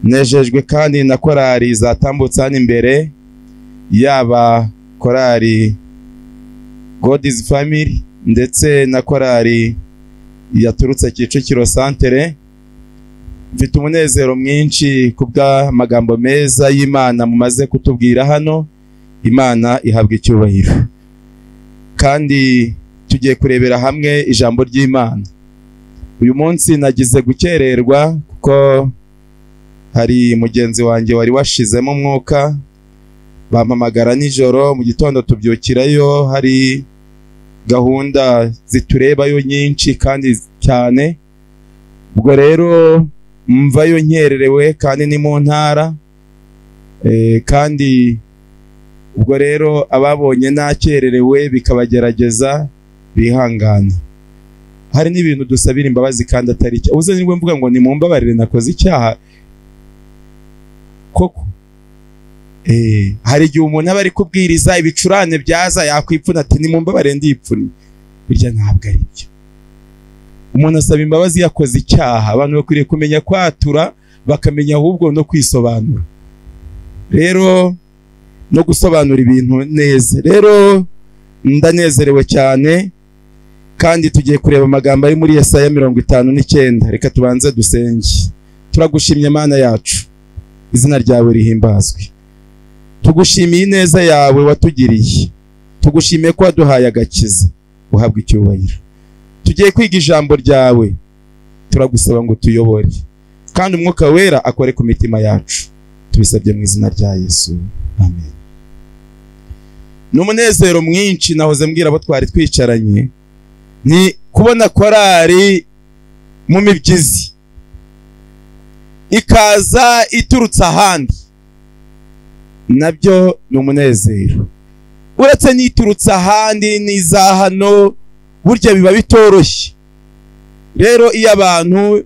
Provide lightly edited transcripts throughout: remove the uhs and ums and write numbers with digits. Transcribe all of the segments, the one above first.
nejejwe kandi na korari zatambutse hano imbere, yaba korari God is Family ndetse na korari yaturutse Kicukiro Santere. Mfite umunezero mwinshi kubwa magambo meza y'Imana mumaze kutubwira hano. Imana ihabwa icyubahiro. Kandi tugiye kurebera hamwe ijambo ry'Imana. Uyu munsi nagize gukererwa kuko hari mugenzi wanjye wari washizemo umwuka, bampamagara nijoro, mu gitondo tubyukirayo, hari gahunda ziturebayo nyinshi kandi cyane. Ubwo rero mvayo nkererewe kandi ni mu ntara, kandi ubwo rero ababonye nakererewe bikabagerageza bihangane. Hari n'ibintu dusabira imbabazi kandi atari cyo. Uze nirwe mvuga ngo nimumbabarire nakoze icyaha koko. Hari igihe umuntu aba ari kubwiriza ibicurane byaza yakwipfuna ati nimumbabarire ndipfuni. Birya ntabwo ari byo. Umuntu asaba imbabazi yakoze icyaha. Abantu bakwiriye kumenya kwatura, bakamenya ahubwo no kwisobanura. Rero no gusobanura ibintu neza. Rero ndanezerewe cyane kandi tugiye kureba amagambo ari muri Yesaya 59. Reka tubanze dusenge. Turagushimye Mana yacu, izina ryawe rihimbazwe. Tugushimiye ineza yawe watugiriye, tugushimiye ko waduhaye agakiza, uhabwa icyubahiro. Tugiye kwiga ijambo ryawe, turagusaba ngo tuyobore kandi umwuka wera akore ku mitima yacu. Tubisabye mu izina rya Yesu, amen. N'umunezero mwinshi nahoze mbwira abo twari twicaranye, ni kubona korari mu mibyizi ikaza iturutse ahandi. Nabyo ni umunezero. Uretse n'iturutse ahandi n'iza hano, burya biba bitoroshye. Rero iyo abantu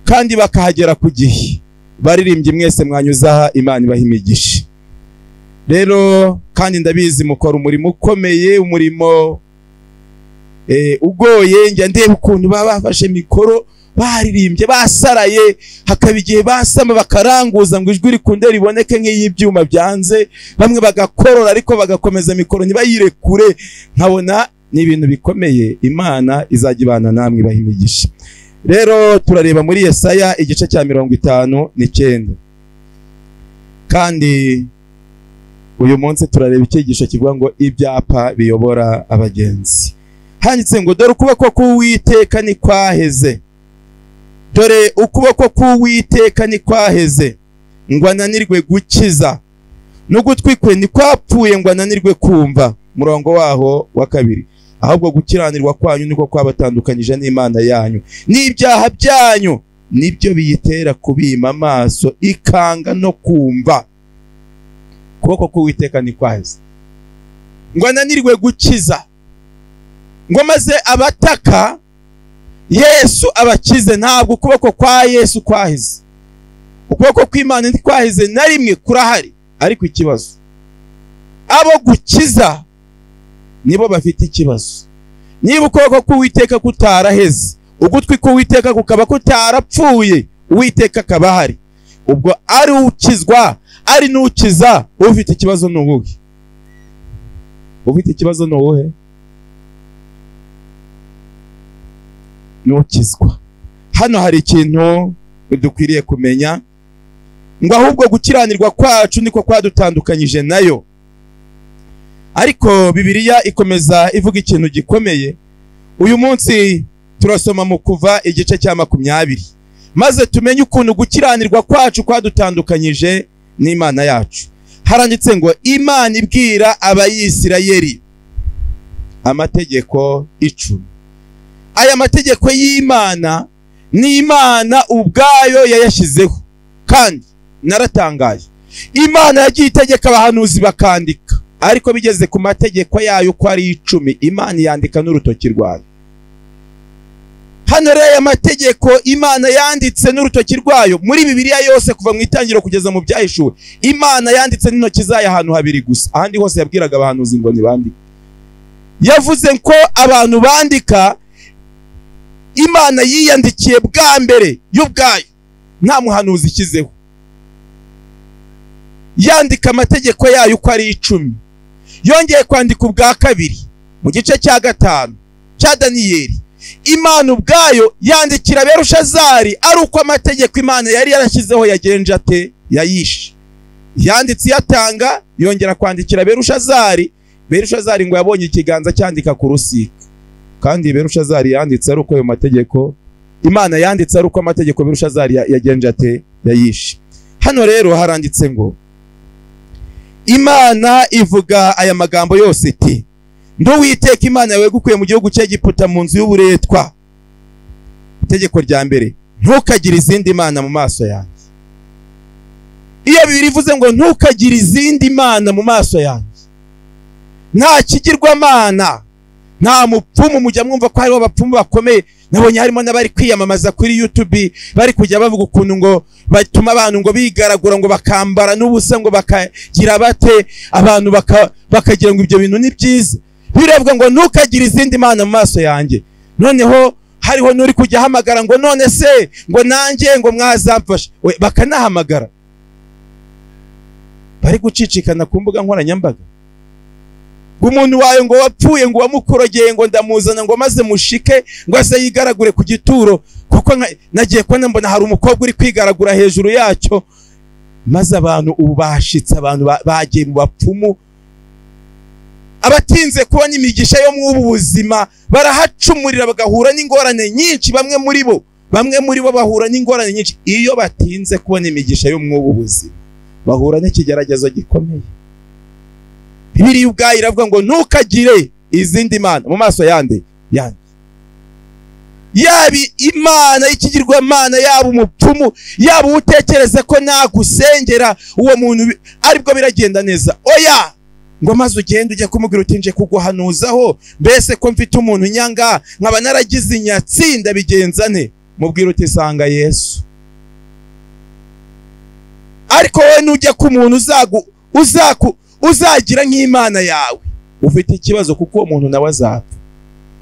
kandi bakahagera ku gihe, baririmbye mwese mwanyuzaha, Imana ibaha imigisha. Rero kandi ndabizi mukora umurimo ukomeye, umurimo ugoye. Njya ndeba ukuntu baba bafashe mikoro baririmbye basaraye, hakaba igihe basama bakaranguza ngo ijwi rikunde riboneke nk'iyibyuma byanze, bamwe bagakorora ariko bagakomeza mikoro ntibayirekure. Nkabona ni ibintu bikomeye. Imana izajya ibana namwe ibaha imigisha. Rero turareba muri Yesaya igice cya 59. Kandi uyu munsi turareba icyigisho kivuga ngo ibyapa biyobora abagenzi. Handitse ngo dore ukuboko k'Uwiteka ni kwaheze. Dore ukuboko k'Uwiteka ni kwaheze ngo ananirwe gukiza, n'ugutwi kwe ni kwapfuye ngo ananirwe kumva. Murongo waho wa 2. Ahubwo gukiranirwa kwanyu niko kwabatandukanyije n'Imana yanyu, n'ibyaha byanyu nibyo biyitera kubima amaso ikanga no kumva. Ukuboko k'Uwiteka ni kwaheze ngo ananirwe gukiza, ngo maze abataka Yesu abakize. Ntabwo ukuboko kwa Yesu kwaheze, ukuboko kw'Imana ntikwaheze na rimwe, kurahari. Ariko ikibazo, abo gukiza nibo bafite ikibazo. Niba ukuboko k'Uwiteka kutaraheze, ugutwi k'Uwiteka kukaba kutarapfuye, Uwiteka akaba ahari, ubwo ari ukizwa ari n'ukiza, ufite ikibazo ni uwuhe? Ufite ikibazo ni uwuhe? N'ukizwa. Hano hari ikintu dukwiriye kumenya, ngo ahubwo gukiranirwa kwacu niko kwadutandukanyije nayo. Ariko Bibiliya ikomeza ivuga ikintu gikomeye. Uyu munsi turasoma mu Kuva igice cya 20, maze tumenye ukuntu gukiranirwa kwacu kwadutandukanyije n'Imana yacu. Haranditse ngo Imana ibwira Abayisirayeli amategeko 10. Aya mategeko y'Imana ni Imana ubwayo yayashyizeho. Kandi naratangaye, Imana yagiye itegeka abahanuzi bakandika, ariko bigeze ku mategeko yayo ko ari 10, Imana yandika n'urutoki rwayo. Hano rero aya mategeko Imana yanditse n'urutoki rwayo muri Bibiliya yose kuva mu itangiriro kugeza mu Byahishuwe, Imana yanditse n'intoki zayo ahantu habiri gusa. Ahandi hose yabwiraga abahanuzi ngo nibandike. Yavuze ko abantu bandika, Imana yiyandikiye bwa mbere y'ubwayo, nta muhanuzi ishyizeho. yandika amategeko yayo uko ari 10. Yongeye kwandika ubwa kabiri mu gice cya 5 cya Daniyeli. Imana ubwayo yandikira Berushazari ari uko amategeko Imana yari yarashyizeho yagenje ate yayishe. Yanditse yatanga, yongera kwandikira Berushazari. Berushazari ngo yabonye ikiganza cyandika ku rusika, kandi Berushazari yanditse ari uko ayo mategeko Imana yanditse ari uko amategeko Berushazari yagenje ate yayishe. Hano rero haranditse ngo Imana ivuga aya magambo yose iti, Nduwiteka Imana yawe gukuye mu gihugu cy'Egiputa mu nzu y'uburetwa. Itegeko rya mbere, ntukagire izindi mana mu maso yanjye. Iyo Bibiliya ivuze ngo ntukagire izindi mana mu maso yanjye, nta kigirwamana, nta mupfumu. Mujya mwumva ko hariho abapfumu bakomeye. Nabonye harimo n'abari kwiyamamaza kuri YouTube, bari kujya bavuga ukuntu ngo batuma abantu ngo bigaragura ngo bakambara n'ubusa ngo bakagira bate abantu bakagira ngo ibyo bintu ni byiza. Biravuga ngo ntukagire izindi mana mu maso yanjye. Noneho hariho n'uri kujya hamagara ngo none se ngo nanjye ngo mwazamfasha. Bakanahamagara bari gucicikana ku mbuga nkoranyambaga. Umuntu wayo ngo wapfuye ngo wamukorogeye ngo ndamuzana ngo maze mushike ngo ase yigaragure ku gituro, kuko nagiye kubona mbona hari umukobwa uri kwigaragura hejuru yacyo. Maze abantu ubu bashitse, abantu bagiye mu bapfumu. Abatinze kubona imigisha yo mu buzima barahacumurira bagahura n'ingorane nyinshi. Bamwe muri bo bahura n'ingorane nyinshi iyo batinze kubona imigisha yo mu buzima, bahura n'ikigeragezo gikomeye. Bibiliya ubwayo iravuga ngo ntukagire izindi mana mu maso yandi. Yabi Imana ikigirwamana, yaba umupfumu, yaba utekereza ko nagusengera uwo muntu aribwo biragenda neza. Oya, ngo maze ugende ujye kumubwira uti nje kuguhanuzaho, mbese ko mfite umuntu nyanga nkaba naragize inyatsinda bigenza ne. Mubwira uti sanga Yesu. Ariko wowe nujya ku muntu uzagira nk'Imana yawe, ufite ikibazo, kuko uwo muntu nawe azapfa.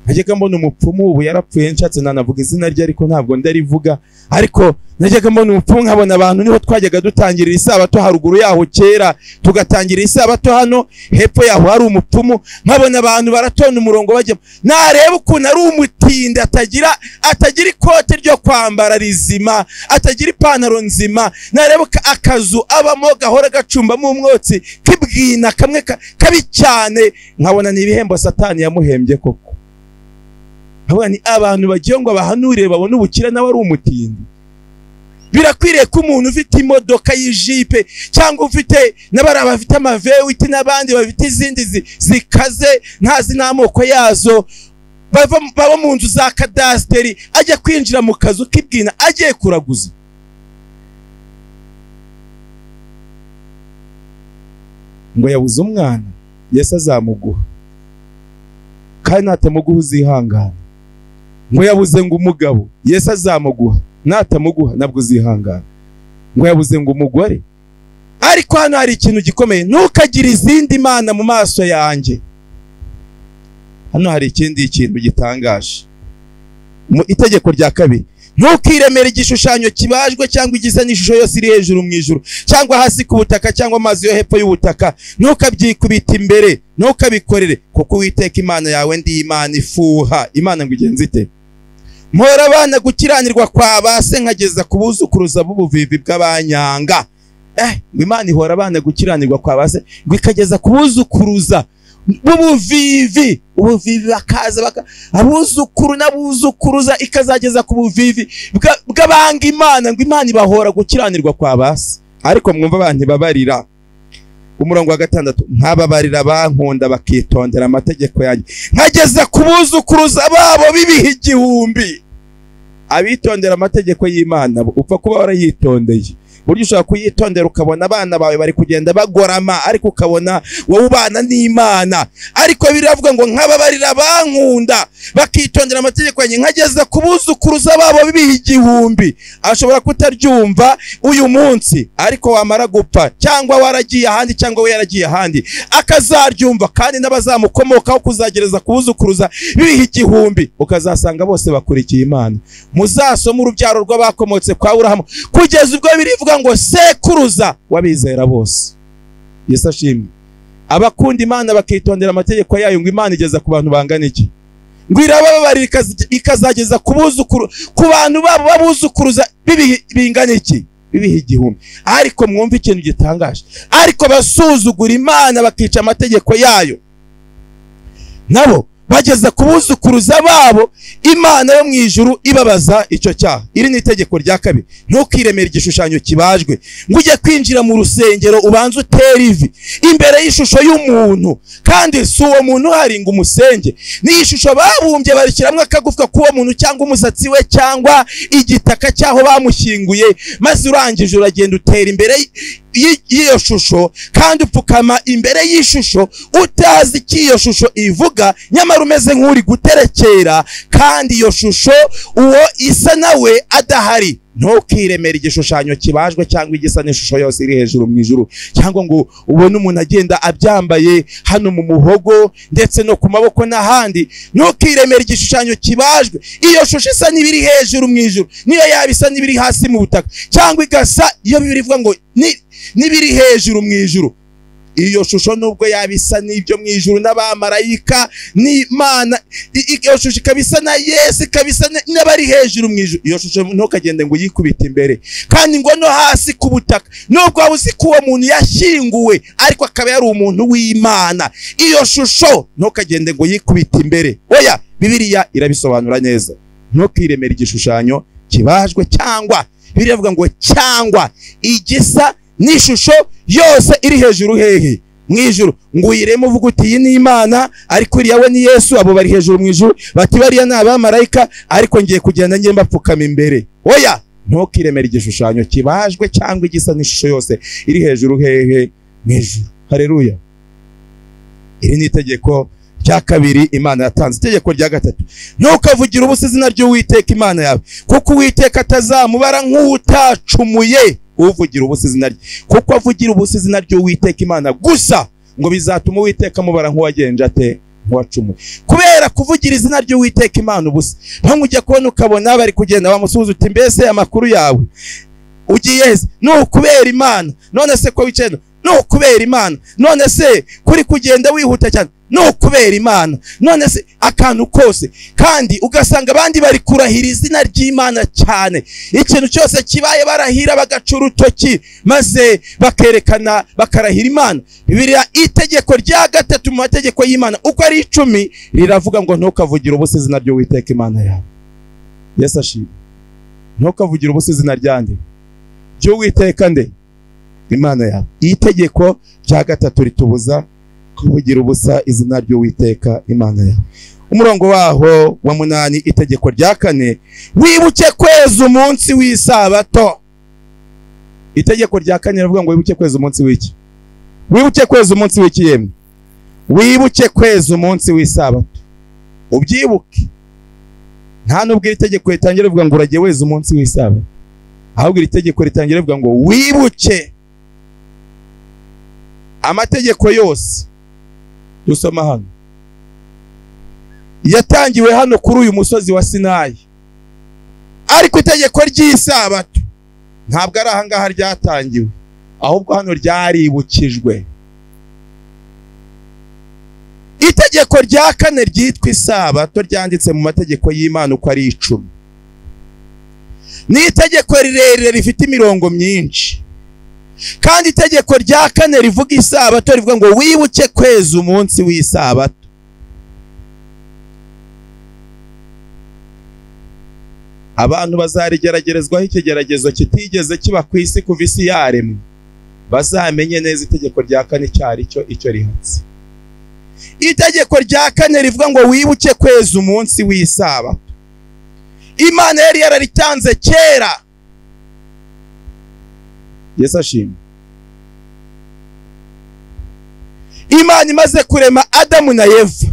Najyaga mbona umupfumu ubu yarapfuye, nshatse nanavuga izina rye ariko ntabwo ndarivuga. Ariko najyaga mbona umupfumu nkabona abantu niho twajyaga dutangirira isabato haruguru yaho kera, tugatangirira isabato hano hepfo yaho hari umupfumu. Nkabona abantu baratonda umurongo bajya, nareba ukuntu ari umutindi, atagira ikote ryo kwambara rizima, atagira ipantaro nzima. Nareba akazu abamo gahora gacumbamo umwotsi kibwina kamwe kabi cyane, nkabona ni ibihembo Satani yamuhembye koko. Abani abantu bagiye ngo bahanurire babone ubukira nawe ari umutindi. Birakwiriye ko umuntu ufite imodoka y'ijipe cyangwa ufite n'abari bafite amavewiti n'abandi bafite izindi zikaze ntazi n'amoko yazo, baba mu nzu za kadasteri, ajya kwinjira mu kazu kibwina agiye kuraguza. Ngo yabuze umwana, Yesu azamuguha, kandi natamuguha uzihangana. Ngo yabuze ngo umugabo, Yesu azamuguha, natamuguha nabwo uzihangana. Ngo yabuze ngo umugore. Ariko hano hari ikintu gikomeye, ntukagire izindi mana mu maso yanjye. Hano hari ikindi kintu gitangaje mu itegeko rya kabiri, ntukiremere igishushanyo kibajwe cyangwa igisa n'ishusho yose iri hejuru mu ijuru cyangwa hasi ku butaka cyangwa amazi yo hepfo y'ubutaka. Ntukabyikubita imbere, ntukabikorere, kuko Uwiteka Imana yawe ndi Imana ifuha. Imana ngo igenze ite? Mpora abana gukiranirwa kwa base nkageza ku buzukuruza b'ubuvivi bw'abanyanga. Imana ihora abana gukiranirwa kwa base ngo ikageza ku buzukuruza b'ubuvivi. Ubuvivi bakaza abuzukuru n'abuzukuruza, ikazageza ku buvivi bw'abanga Imana. Ngo Imana ibahora gukiranirwa kwa base. Ariko mwumva abantu babarira umurongo wa 6, nkababarira bankunda bakitondera amategeko yanjye nkageza ku buzukuruza babo bibiha 1000. Abitondera amategeko y'Imana upfa kuba warayitondeye. Buryo ushaka kuyitondera ukabona abana bawe bari kugenda bagorama, ariko ukabona wowe ubana n'Imana. Ariko biravuga ngo nkababarira bankunda bakitondera amategeko yanjye nkageza ku buzukuruza babo bibiha 1000. Ashobora kutaryumva uyu munsi, ariko wamara gupfa cyangwa waragiye ahandi cyangwa we yaragiye ahandi akazaryumva, kandi n'abazamukomokaho kuzagereza ku buzukuruza bibiha 1000. Ukazasanga bose bakurikiye Imana. Muzasoma urubyaro rw'abakomotse kwa Aburahamu kugeza ubwo birivuga ngo sekuruza wabizera bose. Yesu ashimwe. Abakunda Imana bakitondera amategeko yayo ngo Imana igeza ku bantu bangana iki? Ngo irababarira ikazageza ku buzukuru, ku bantu babo babuzukuruza bingana iki? Bibihe igihumbi. Ariko mwumva ikintu gitangaje, ariko basuzugura Imana bakica amategeko yayo, nabo bageza kubuzukuruza babo, Imana yo mu ijuru ibabaza icyo cyaha. Iri ni itegeko rya kabiri. Ntukiremere igishushanyo kibajwe ngo ujye kwinjira mu rusengero ubanze utere ivi imbere y'ishusho y'umuntu, kandi si uwo muntu hari ngo umusenge. Ni ishusho babumbye barishyiramo akagufwa k'uwo muntu cyangwa umusatsi we cyangwa igitaka cyaho bamushyinguye, maze urangije uragenda utera imbere y'iyo shusho kandi upfukama imbere y'ishusho utazi icyo iyo shusho ivuga, nyamara umeze nk'uri guterekera kandi iyo shusho uwo isa nawe adahari. Ntukiremere igishushanyo kibajwe cyangwa igisa n'ishusho yose iri hejuru mu ijuru, cyangwa ngo ubone umuntu agenda abyambaye hano mu muhogo ndetse no ku maboko n'ahandi. Ntukiremere igishushanyo kibajwe. Iyo shusho isa n'ibiri hejuru mu ijuru, niyo yabisa n'ibiri hasi mu butaka, cyangwa igasa iyo bivuga ngo n'ibiri hejuru mu ijuru. Iyo shusho nubwo yabisa n'ibyo mu ijuru n'abamarayika n'Imana, iyo shusho ikabisa na Yesu, ikabisa n'abari hejuru mu ijuru. Iyo shusho ntukagende ngo yikubite imbere, kandi ngo no hasi ku butaka, nubwo waba uzi ko uwo muntu yashyinguwe ariko akaba yari umuntu w'Imana, iyo shusho ntukagende ngo yikubite imbere. Oya, Bibiliya irabisobanura neza. Ntukiremere igishushanyo kibajwe, cyangwa Bibiliya ivuga ngo cyangwa igisa n'ishusho yose iri hejuru hehe mu ijuru, ngo uyireme uvuga uti iyi ni Imana, ariko iriya we ni Yesu, abo bari hejuru mu ijuru, bati bariya ni abamarayika, ariko ngiye kugenda ngiye mbapfukama imbere. Oya, ntukiremere igishushanyo kibajwe cyangwa igisa n'ishusho yose iri hejuru hehe mu ijuru. Haleluya. Iri ni itegeko rya kabiri Imana yatanze. Itegeko rya gatatu, ntukavugira ubusa izina ry'Uwiteka Imana yawe, kuko Uwiteka atazamubara nk'utacumuye uvugira ubusa izina rye. Kuko avugira ubusa izina ry'Uwiteka Imana gusa, ngo bizatuma Uwiteka amubara nk'uwagenje ate, nk'uwacumuye. Kubera kuvugira izina ry'Uwiteka Imana ubusa, nko ujya kubona ukabona bari kugenda bamusubiza uti mbese amakuru yawe ugiye heza? No kubera Imana. None se ko wicaye? No kubera Imana. None se kuri kugenda wihuta cyane? No kubera Imana. None se akantu kose, kandi ugasanga abandi bari kurahira izina ry'Imana cyane, ikintu cyose kibaye barahira bagaca urutoki maze bakerekana bakarahira Imana. Bibiliya itegeko rya gatatu mu mategeko y'Imana uko ari 10 riravuga ngo ntukavugira ubusa izina ry'Uwiteka Imana yawe. Yesu ashimwe. Ntukavugira ubusa izina ryande ry'Uwiteka nde Imana yawe. Itegeko rya gatatu ritubuza kuvugira ubusa izina ry'Uwiteka Imana yawe. Umurongo waho wa 8, itegeko rya 4, wibuke kweza umunsi w'isabato. Itegeko rya 4 rivuga ngo wibuke kweza umunsi w'iki? Wibuke kweza umunsi w'iki yemwe? Wibuke kweza umunsi w'isabato. Ubyibuke. Nta nubwo itegeko ritangira rivuga ngo uragiye weza umunsi w'isabato, ahubwo itegeko ritangira rivuga ngo wibuke. Amategeko yose dusoma hano yatangiwe hano kuri uyu musozi wa Sinayi, ariko itegeko ry'isabato ntabwo ari ahangaha ryatangiwe, ahubwo hano ryaribukijwe. Itegeko rya 4 ryitwa isabato ryanditse mu mategeko y'Imana uko ari 10. Ni itegeko rirerire rifite imirongo myinshi, kandi itegeko rya 4 rivuga isabato rivuga ngo wibuke kweza umunsi w'isabato. Abantu bazarigeragerezwaho ikigeragezo kitigeze kiba ku isi kuva isi yaremwe, bazamenye neza itegeko rya 4 cyari icyo rihatse. Itegeko rya 4 rivuga ngo wibuke kweza umunsi w'isabato. Imana yari yararitanze kera. Yesu ashimwe. Imana imaze kurema Adamu na Eva,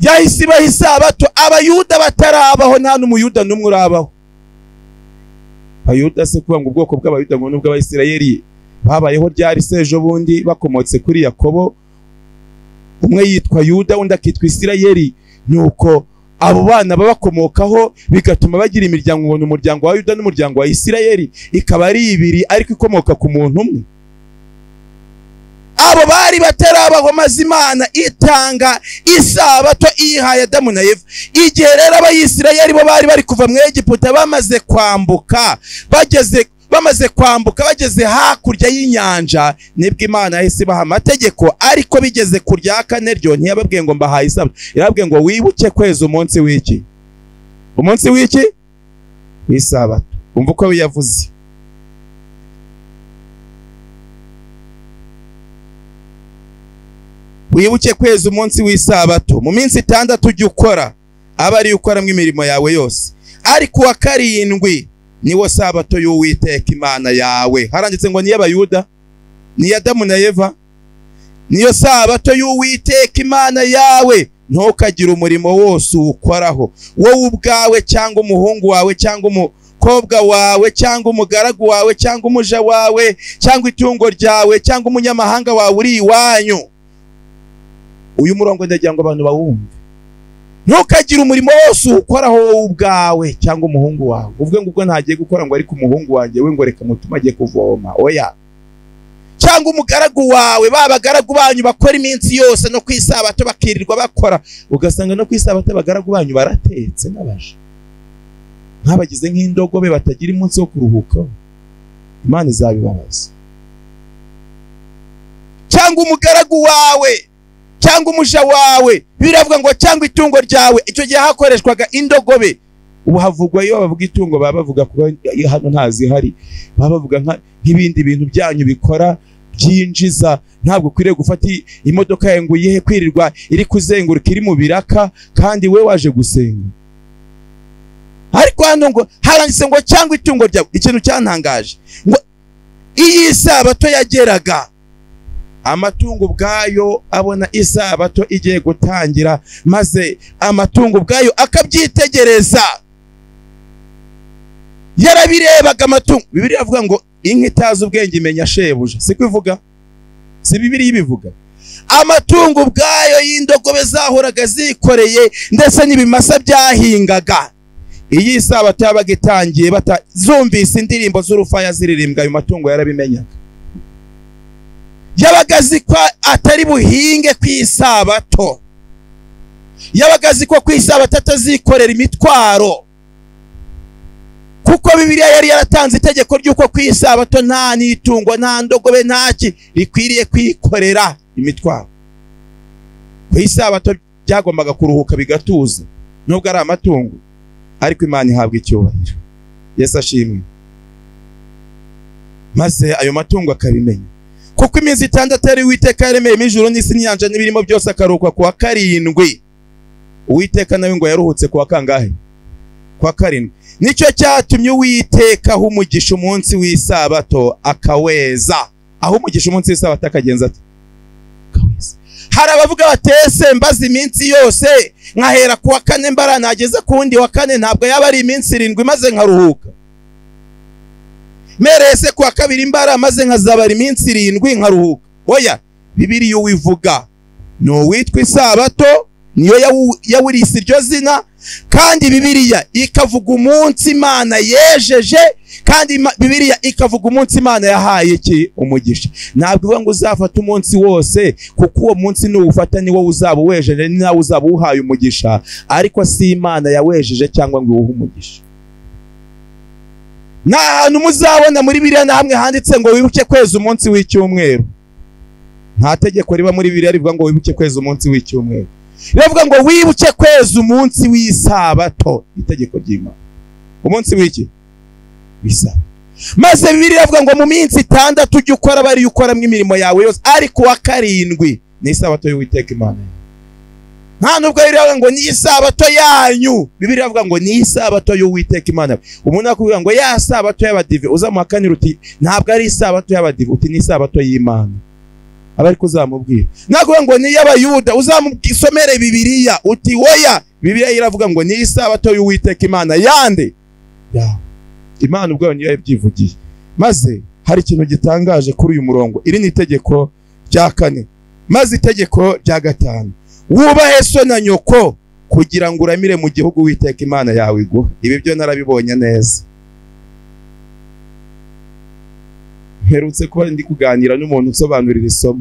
yahise ibaha isabato. Abayuda batarabaho, nta n'umuyuda n'umwe urabaho. Abayuda se kuvuga ngo ubwoko bw'Abayuda ngo n'ubwo Abayisirayeli babayeho ryari sejo bundi bakomotse kuri Yakobo, umwe yitwa Yuda undi akitwa Isirayeli. Nuko abo bana babakomokaho bigatuma bagira imiryango, ngo umuryango wa Yuda n'umuryango wa Isirayeli ikaba ari ibiri ariko ikomoka ku muntu umwe. Abo bari batarabaho, maze Imana itanga isabato iyihaye Adamu na Eva. Igihe rero abayisirayeli bo bari bari kuva mu Egiputa bamaze kwambuka, bageze hakurya y'inyanja, nibwo Imana yahise ibaha amategeko. Ariko bigeze ku rya kane ryo ntiyababwiye ngo mbahaye isabato, yarababwiye ngo wibuke kweza umunsi w'iki? Umunsi w'iki? W'isabato. Umva uko yavuze. Wibuke kweza umunsi w'isabato, mu minsi 6 ujye ukora, aba ari ukoramo imirimo yawe yose, ariko wa karindwi niwo sabato y'Uwiteka Imana yawe. Haranditse ngo niyo Abayuda, niyo Adamu na Eva, niyo sabato y'Uwiteka Imana yawe. Ntukagire umurimo wose ukoraho, wowe ubwawe cyangwa umuhungu wawe cyangwa umukobwa wawe cyangwa umugaragu wawe cyangwa umuja wawe cyangwa itungo ryawe cyangwa umunyamahanga wawe uri iwanyu. Uyu murongo ndagira ngo abantu bawumve. Ntukagire umurimo wose ukoraho wowe ubwawe cyangwa umuhungu wawe, uvuge ngo ubwo ntagiye gukora ngo ariko umuhungu wanjye we ngo reka mutuma agiye kuvoma. Oya. Cyangwa umugaragu wawe, babagaragu banyu bakora iminsi yose no kwisabato bakirirwa bakora, ugasanga no kwisabato abagaragu banyu baratetse n'abaje nkabagize nk'indogobe batagira umunsi wo kuruhuka. Imana izabibabaza. Cyangwa umugaragu wawe cyangwa umuja wawe, biravuga ngo cyangwa itungo ryawe. Icyo gihe hakoreshwaga indogobe. Ubu havugwa iyo bavuga itungo baba bavuga kuba hano ntazi hari, baba bavuga nk'ibindi bintu byanyu bikora byinjiza. Ntabwo kwiriye gufata imodoka yawe ngo uyihe kwirirwa iri kuzenguruka iri mu biraka kandi we waje gusenga. Ariko hano ngo haranditse ngo cyangwa itungo ryawe. Ikintu cyantangaje ngo iyi sabato yageraga, amatungo ubwayo abona isabato igiye gutangira, maze amatungo ubwayo akabyitegereza. Yarabirebaga amatungo. Bibiliya avuga ngo inka itazi ubwenge imenya shebuja. Siko ivuga? Si Bibiliya ibivuga? Amatungo ubwayo y'indogobe zahoraga zikoreye ndetse n'ibimasa byahingaga. Iyi sabato yabaga itangiye batazumvise indirimbo z'urufaya ziririmbwa, ayo matungo yarabimenyaga. Yabagazi ko atari buhinge kwisabato, yabagazi ko kwisabato atazikorera imitwaro, kuko Bibiliya yari yaratanze itegeko ry'uko kwisabato nta nitungo nta ndogobe ntaki rikwiriye kwikorera imitwaro. Kwisabato byagombaga kuruhuka bigatuza, nubwo ari amatungo, ariko Imana ihabwa icyubahiro. Yesu ashimwe. Maze ayo matungo akabimenya, kuko iminsi 6 ari Uwiteka yaremeye ijuru n'isi n'inyanja n'ibirimo byose, akaruhuka ku wa karindwi. Uwiteka nawe ngo yaruhutse ku wa kangahe? Ku wa karindwi. Nicyo cyatumye Uwiteka aho umugisha umunsi w'isabato akaweza. Aho umugisha umunsi w'isabato akagenza ati akaweza. Hari abavuga batese mbaza iminsi yose nkahera ku wa kane mbara nageze ku wundi wa kane, ntabwo yaba ari iminsi 7 maze nkaruhuka. Merese ku wa kabiri mbara maze nkazabara iminsi 7 nkaruhuka. Oya, Bibiliya uwivuga no witwa isabato niyo yawurisi iryo zina, kandi Bibiliya ikavuga umunsi Imana yejeje, kandi Bibiliya ikavuga umunsi Imana yahaye iki? Umugisha. Ntabwo uvuga ngo uzafata umunsi wose, kuko uwo munsi n'uwufata ni wowe uzaba wejeje, ni nawe uzaba uhaye umugisha, ariko si Imana yawejeje cyangwa ngo uwuhe umugisha. Nta hantu muzabona muri Bibiliya na hamwe handitse ngo wibuke kweza umunsi w'icyumweru. Nta tegeko riba muri Bibiliya rivuga ngo wibuke kweza umunsi w'icyumweru. Rivuga ngo wibuke kweza umunsi w'isabato, itegeko ry'Imana. Umunsi w'iki? W'isabato. Maze Bibiliya iravuga ngo mu minsi 6 ujye ukora bari ukoramo imirimo yawe yose, ariko wa karindwi ni isabato y'Uwiteka Imana. Nta nubwo Bibiliya ngo ni isabato yanyu. Bibiliya iravuga ngo ni isabato y'Uwiteka Imana. Umuntu akubwira ngo ya sabato y'abadive, uzamuhakanira uti ntabwo ari isabato y'abadive, uti ni isabato y'Imana. Abari kuzamubwira nakuvuga ngo ni y'Abayuda, uzamusomere Bibiliya uti oya, Bibiliya iravuga ngo ni isabato y'Uwiteka Imana yande ya Imana ubwayo niyo yabyivugiye. Maze hari ikintu gitangaje kuri uyu murongo. Iri ni itegeko rya 4. Maze itegeko rya 5, wubahe so na nyoko kugira ngo uramire mu gihugu Uwiteka Imana yawe iguha. Ibi byo narabibonye neza. Mperutse kuba ndi kuganira n'umuntu usobanurira isomo,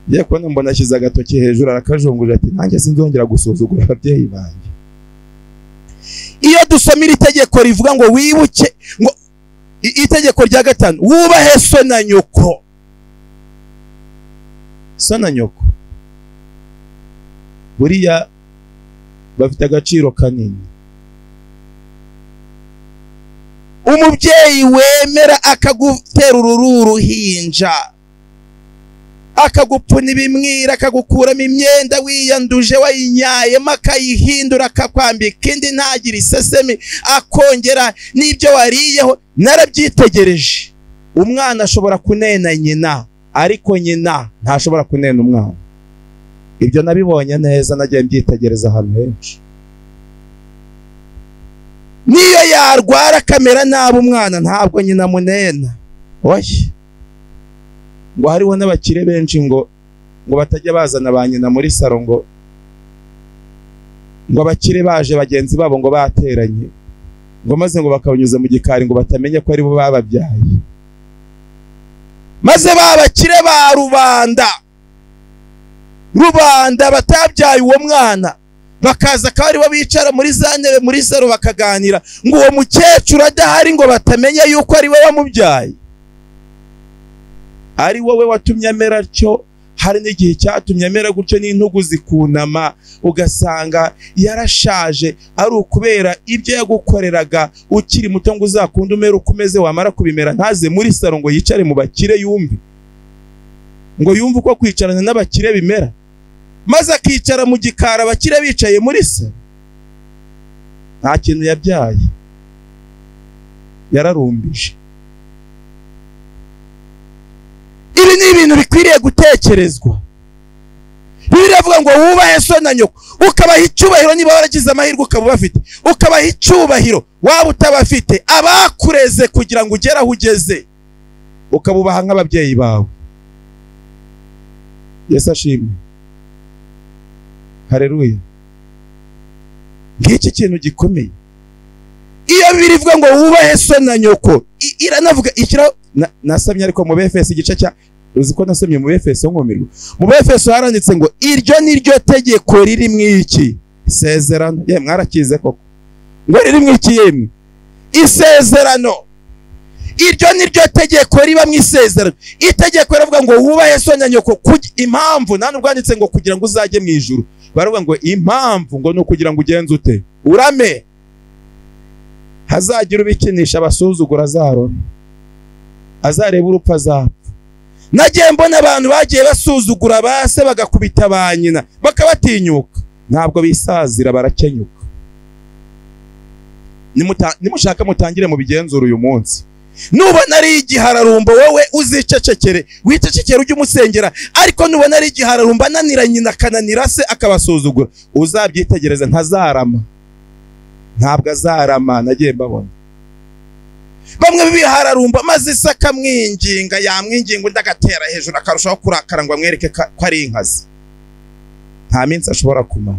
ngiye kubona mbona ashyize agatoki hejuru arakajunguje ati nanjye sinzongera gusuzugura ababyeyi banjye. Iyo dusomira itegeko rivuga ngo wibuke, ngo itegeko rya 5 wubahe so na nyoko. So na nyoko buriya bafite agaciro kanini. Umubyeyi wemera akagutera uruhinja, akagupfuna ibimwira, akagukuramo imyenda wiyanduje wayinyayemo, akayihindura, akakwambika indi ntagire isesemi, akongera n'ibyo wariyeho. Narabyitegereje. Umwana ashobora kunena nyina, ariko nyina ntashobora kunena umwana. Ibyo nabibonye neza, nagiye mbyitegereza ahantu henshi. Niyo yarwara kamera nabi umwana ntabwo nyina munena. Oya, ngo hariho n'abakire benshi ngo batajya bazana ba nyina muri saro, ngo abakire baje bagenzi babo ngo bateranye, ngo maze ngo bakabanyuza mu gikari ngo batamenye ko ari bo bababyaye. Maze babakire ba rubanda batabyaye uwo mwana bakaza ko ari bo bicara muri za ntebe muri saro bakaganira, ngo uwo mukecuru adahari ngo batamenye yuko ari we wamubyaye, ari wowe watumye amera atyo. Hari n'igihe cyatumye amera gutyo n'intugu zikunama, ugasanga yarashaje, ari ukubera ibyo yagukoreraga ukiri muto ngo uzakunda umera uko umeze, wamara kubimera ntaze muri saro ngo yicare mu bakire yumve, ngo yumve uko kwicarana n'abakire bimera, maze akicara mu gikara abakire bicaye muri saro. Nta kintu yabyaye, yararumbije. Ibi ni ibintu bikwiriye gutekerezwa. Biravuga ngo wubahe so na nyoko, ukabaha icyubahiro. Niba waragize amahirwe ukaba bafite, ukabaha icyubahiro. Waba utabafite, abakureze kugira ngo ugere aho ugeze, ukabubaha nk'ababyeyi bawe. Yesu ashimwe. Haleluya. Ngiki kintu gikomeye. Iyo birivuga ngo wubahe so na nyoko, iranavuga ikira nasomye ariko mu Befeso igice cya, uzi ko nasomye mu Befeso nkomirwa. Mu Befeso haranditse ngo iryo ni ryo tegeko riri mwiki isezerano. Ye mwarakize koko ngo riri mwiki yemwe isezerano. Iryo ni ryo tegeko riba mu isezerano. Itegeko rivuga ngo wubahe so na nyoko. Impamvu nta n'ubwanditse ngo kugira ngo uzajye mu ijuru, baravuga ngo impamvu ngo no kugira ngo ugenze ute urame, hazagira ubikinisha abasuzugura azarona, azareba urupfu azapfa. Nagiye mbona abantu bagiye basuzugura base bagakubita ba nyina bakabatinyuka, ntabwo bisazira barakenyuka. Nimushaka mutangire mu bigenzura uyu munsi. Nubona ari igihararumbo wowe uzicecekere, wicecekere ujye umusengera, ariko nubona ari igihararumbo ananira nyina akananira se akabasuzugura, uzabyitegereza ntazarama, ntabwo azarama. Nagiye mbabona bamwe bihararumba maze isaka mwinginga, yamwinginga undi agatera hejuru akarushaho kurakara ngo amwereke ko ari inkazi. Nta minsi ashobora kumara.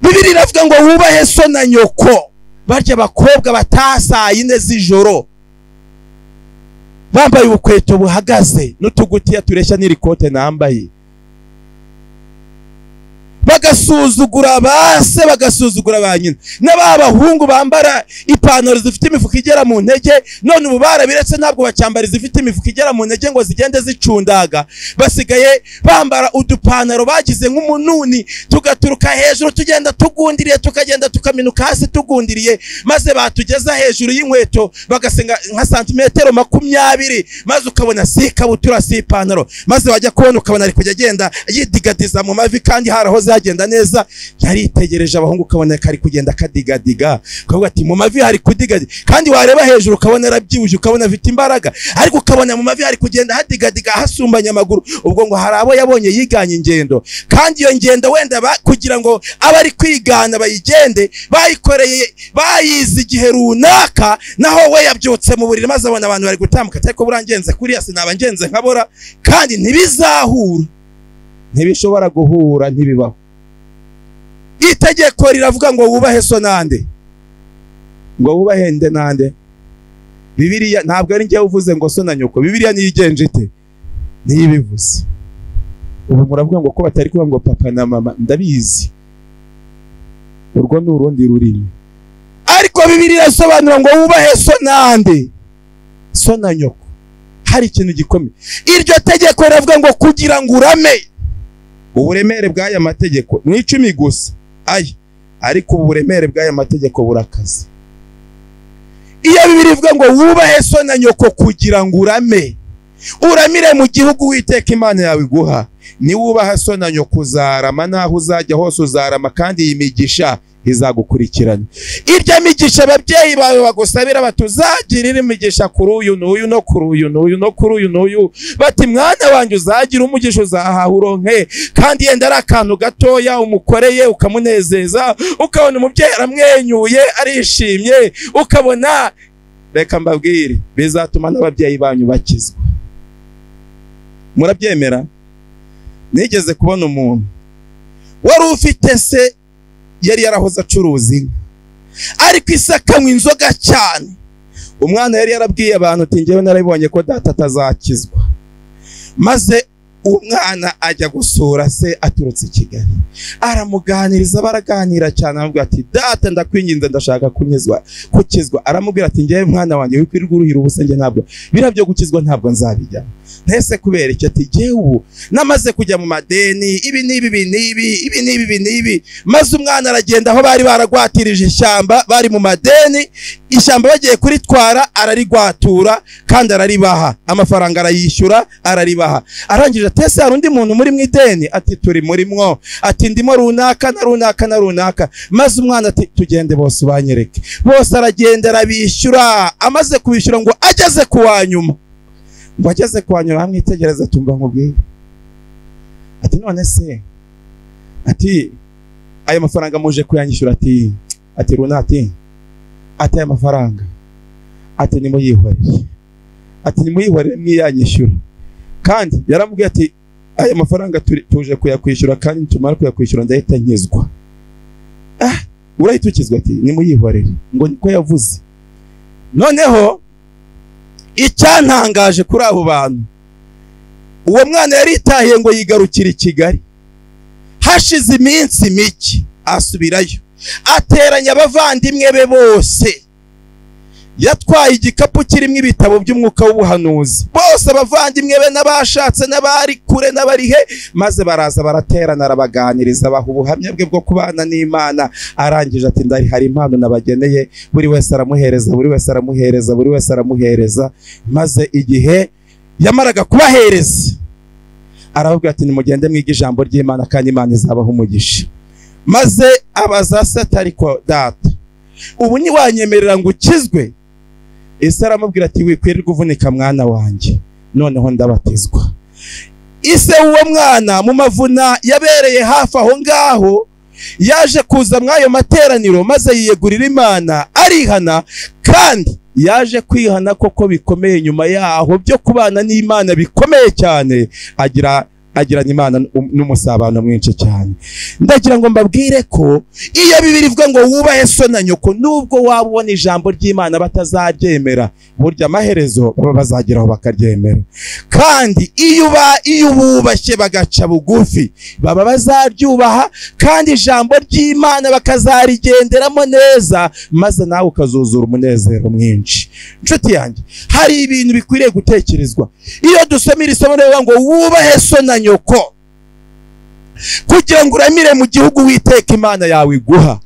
Bibiliya iravuga ngo wubahe so na nyoko. Barya bakobwa bataha 4 z'ijoro bambaye ubukweto buhagaze n'utugutiya tureshya n'irikote nambaye, bagasuzugura base, bagasuzugura ba nyina. N'abahungu bambara ipantaro zifite imifuka igera mu ntege, none ubu barabiretse ntabwo bacyambara zifite imifuka igera mu ntege ngo zigende zicundaga, basigaye bambara udupantaro bagize nk'umununi, tugaturuka hejuru tugenda tugundiriye, tukagenda tukaminuka hasi tugundiriye, maze batugeza hejuru y'inkweto bagasenga nka santimetero 20, maze ukabona si ikabutura si ipantaro, maze wajya kubona ukabona ari kujya agenda yidigadiza mu mavi kandi harahoze agenda neza. Yaritegereje abahungu ukabona kari kugenda kadigadiga, ukavuga ati mu mavi hari kudigadiga, kandi wareba hejuru ukabona arabyibuje, ukabona afite imbaraga, ariko ukabona mu mavi hari kugenda hadigadiga hasumbanya amaguru. Ubwo ngo hari abo yabonye yiganye ingendo, kandi iyo ngendo wenda kugira ngo abari kwigana bayigende bayikoreye bayizi igihe runaka, naho we yabyutse mu buriri maze abona abantu bari gutambuka, ariko burangenze kuriya sinaba ngenze nkabora, kandi ntibizahura, ntibishobora guhura, ntibibaho. itegeko riravuga ngo wubahe so nande, ngo wubahe nde nande. Bibiliya ntabwo ari njye uvuze ngo so na nyoko, Bibiliya niyigenje ite niyibivuze. Ubu muravuga ngo ko batari kuvuga ngo papa na mama, ndabizi urwo ni urundi rurimi, ariko Bibiliya irasobanura ngo wubahe so nande, so na nyoko. Hari ikintu gikomeye. Iryo tegeko riravuga ngo kugira ngo urame. Uburemere bw'aya mategeko ni 10 gusa, ariko uburemere bw'aya mategeko burakaze. Iyo Bibiliya ivuga ngo wubahe so na nyoko kugira ngo urame, uramire mu gihugu Uwiteka Imana yawe iguha, ni wubaha so na nyoko uzarama, naho uzajya hose uzarama, kandi iyi migisha izagukurikirana. Irya migisha ababyeyi bawe bagusabira batuzagirira imigisha kuri uyu n'uyu no kuri uyu n'uyu no kuri uyu n'uyu, bati mwana wanjye uzagira umugisha uzahaha uronke, kandi yenda ari akantu gatoya umukoreye ukamunezeza, ukabona umubyeyi aramwenyuye arishimye, ukabona. Reka mbabwire, bizatuma n'ababyeyi banyu bakizwa. Murabyemera? Nigeze kubona umuntu wari ufite se yari yarahoze acuruza inka, ariko isakanywa inzoga cyane. Umwana yari yarabwiye abantu ati ngewe narabibonye ko data atazakizwa, maze umwana ajya gusura se aturutse i Kigali, aramuganiriza, baraganira cyane, aramubwira ati data ndakwinginze ndashaka kukizwa. Aramubwira ati ngewe mwana wanjye wikwirirwa uruhira ubusa, nge ntabwo bira byo gukizwa ntabwo nzabijyamo. Ntese kubera icyo ati ngewe ubu namaze kujya mu madeni, ibi nibi. Maze umwana aragenda aho bari baragwatirije ishyamba, bari mu madeni, ishyamba bagiye kuritwara ararigwatura kandi araribaha, amafaranga arayishyura araribaha. Arangije atese hari undi muntu muri mu ideni, ati turi muri mwo, ati ndimo runaka na runaka na runaka. Maze umwana ati tugende bose banyereke. Bose aragenda arabishyura, amaze kubishyura ngo ageze kuwa nyuma, ngo ageze kwa nyuma amwitegereza, tumva nkubwiye ati none se, ati aya mafaranga muje kuyanyishyura, ati runati, ati aya mafaranga, ati nimuyihorere mwiyanyishyura. Kandi yaramubwiye ati aya mafaranga tuje kuyakwishyura, kandi tumara kuyakwishyura ndahita nkizwa. Urahita ukizwa? Ati nimuyihorere. Ngo niko yavuze. Noneho icyantangaje kuri abo bantu, uwo mwana yaritahiye ngo yigarukire i Kigali. Hashize iminsi mike asubirayo, ateranya abavandimwe be bose, yatwaye igikapu kirimo ibitabo by'umwuka w'ubuhanuzi, bose abavandimwe be n'abashatse n'abari kure n'abari he, maze baraza baraterana, arabaganiriza, baha ubuhamya bwe bwo kubana n'Imana. Arangije ati ndari hari impano nabageneye, buri wese aramuhereza. Maze igihe yamaraga kubahereza, arababwira ati nimugende mwige ijambo ry'Imana kandi Imana izabaha umugisha. Maze abaza se ati ariko data, ubu niwanyemerera ngo ukizwe? Ese aramubwira ati wikwirirwa uvunika mwana wanjye, noneho ndabatizwa. Ise uwo mwana mu mavuna yabereye hafi aho ngaho, yaje kuza mwayo materaniro, maze yiyegurira Imana, arihana, kandi yaje kwihana koko bikomeye. Nyuma yaho byo kubana n'Imana bikomeye cyane, agirana Imana n'umusabano mwinshi cyane. Ndagira ngo mbabwire ko iyo Bibiliya ivuga ngo wubahe so na nyoko, nubwo wabona ijambo ry'Imana batazaryemera, burya amaherezo baba bazageraho bakaryemera. Kandi iyo bubashye bagaca bugufi, baba bazaryubaha, kandi ijambo ry'Imana bakazarigenderamo neza, maze nawe ukazuzura umunezero mwinshi. Nshuti yanjye, hari ibintu bikwiriye gutekerezwa iyo dusomera isomo rivuga ngo wubahe so na nyoko kugira ngo uramire mu gihugu Uwiteka Imana yawe iguha.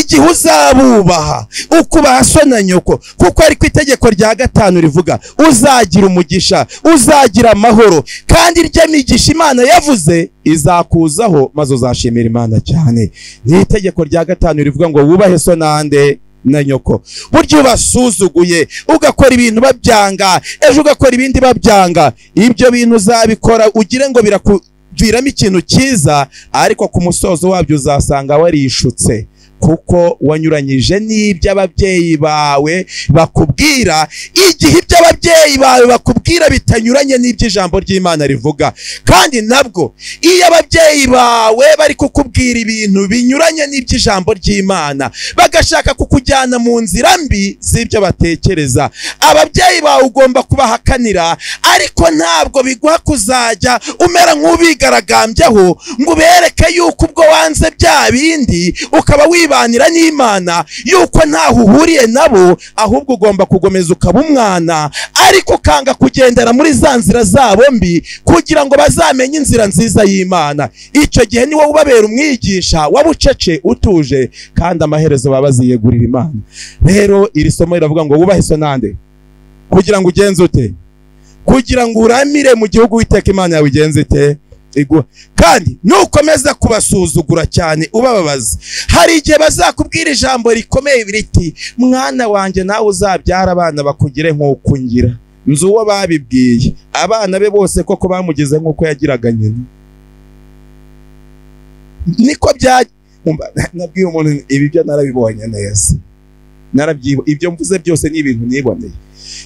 Igihe uzabubaha ukubaha so na nyoko, kuko ari ku itegeko rya 5 rivuga uzagira umugisha, uzagira amahoro, kandi irya migisha Imana yavuze izakuzaho, maze uzashimira Imana cyane. Ni itegeko rya 5 rivuga ngo wubahe so nande na nyoko. Buryo basuzuguye ugakora ibintu babyanga, ejo ugakora ibindi babyanga, ibyo bintu uzabikora ugire ngo birakuviramo ikintu cyiza, ariko ku musozo wabyo uzasanga warishutse. kuko wanyuranyije n'ibyo ababyeyi bawe bakubwira, igihe ibyo ababyeyi bawe bakubwira bitanyuranye n'ibyo ijambo ry'Imana rivuga. Kandi nabwo iyo ababyeyi bawe bari kukubwira ibintu binyuranye n'ibyo ijambo ry'Imana, bagashaka kukujyana mu nzira mbi z'ibyo batekereza, ababyeyi bawe ugomba kubahakanira, ariko ntabwo biguha kuzajya umera nk'ubigaragambyaho ngo ubereke yuko ubwo wanze bya bindi ukaba wibanira n'Imana yuko ntaho uhuriye nabo, ahubwo ugomba kugomeza ukaba umwana, ariko ukanga kugendera muri za nzira zabo mbi kugira ngo bazamenye inzira nziza y'Imana. Icyo gihe ni wowe ubabera umwigisha wabucece utuje, kandi amaherezo baba baziyegurira Imana. Rero iri somo riravuga ngo wubahe so nande kugira ngo ugenze ute, kugira ngo uramire mu gihugu Uwiteka Imana yawe igenze ite iguha. Kandi nukomeza kubasuzugura cyane ubababaza, hari igihe bazakubwira ijambo rikomeye biriti, mwana wanjye nawe uzabyara abana bakugire nk'uko ngira. Nzi uwo babibwiye, abana be bose koko bamugize nk'uko yagiraga nyina. Niko nabwiye umuntu ibi byo narabibonye neza, ibyo mvuze byose ni ibintu niboneye.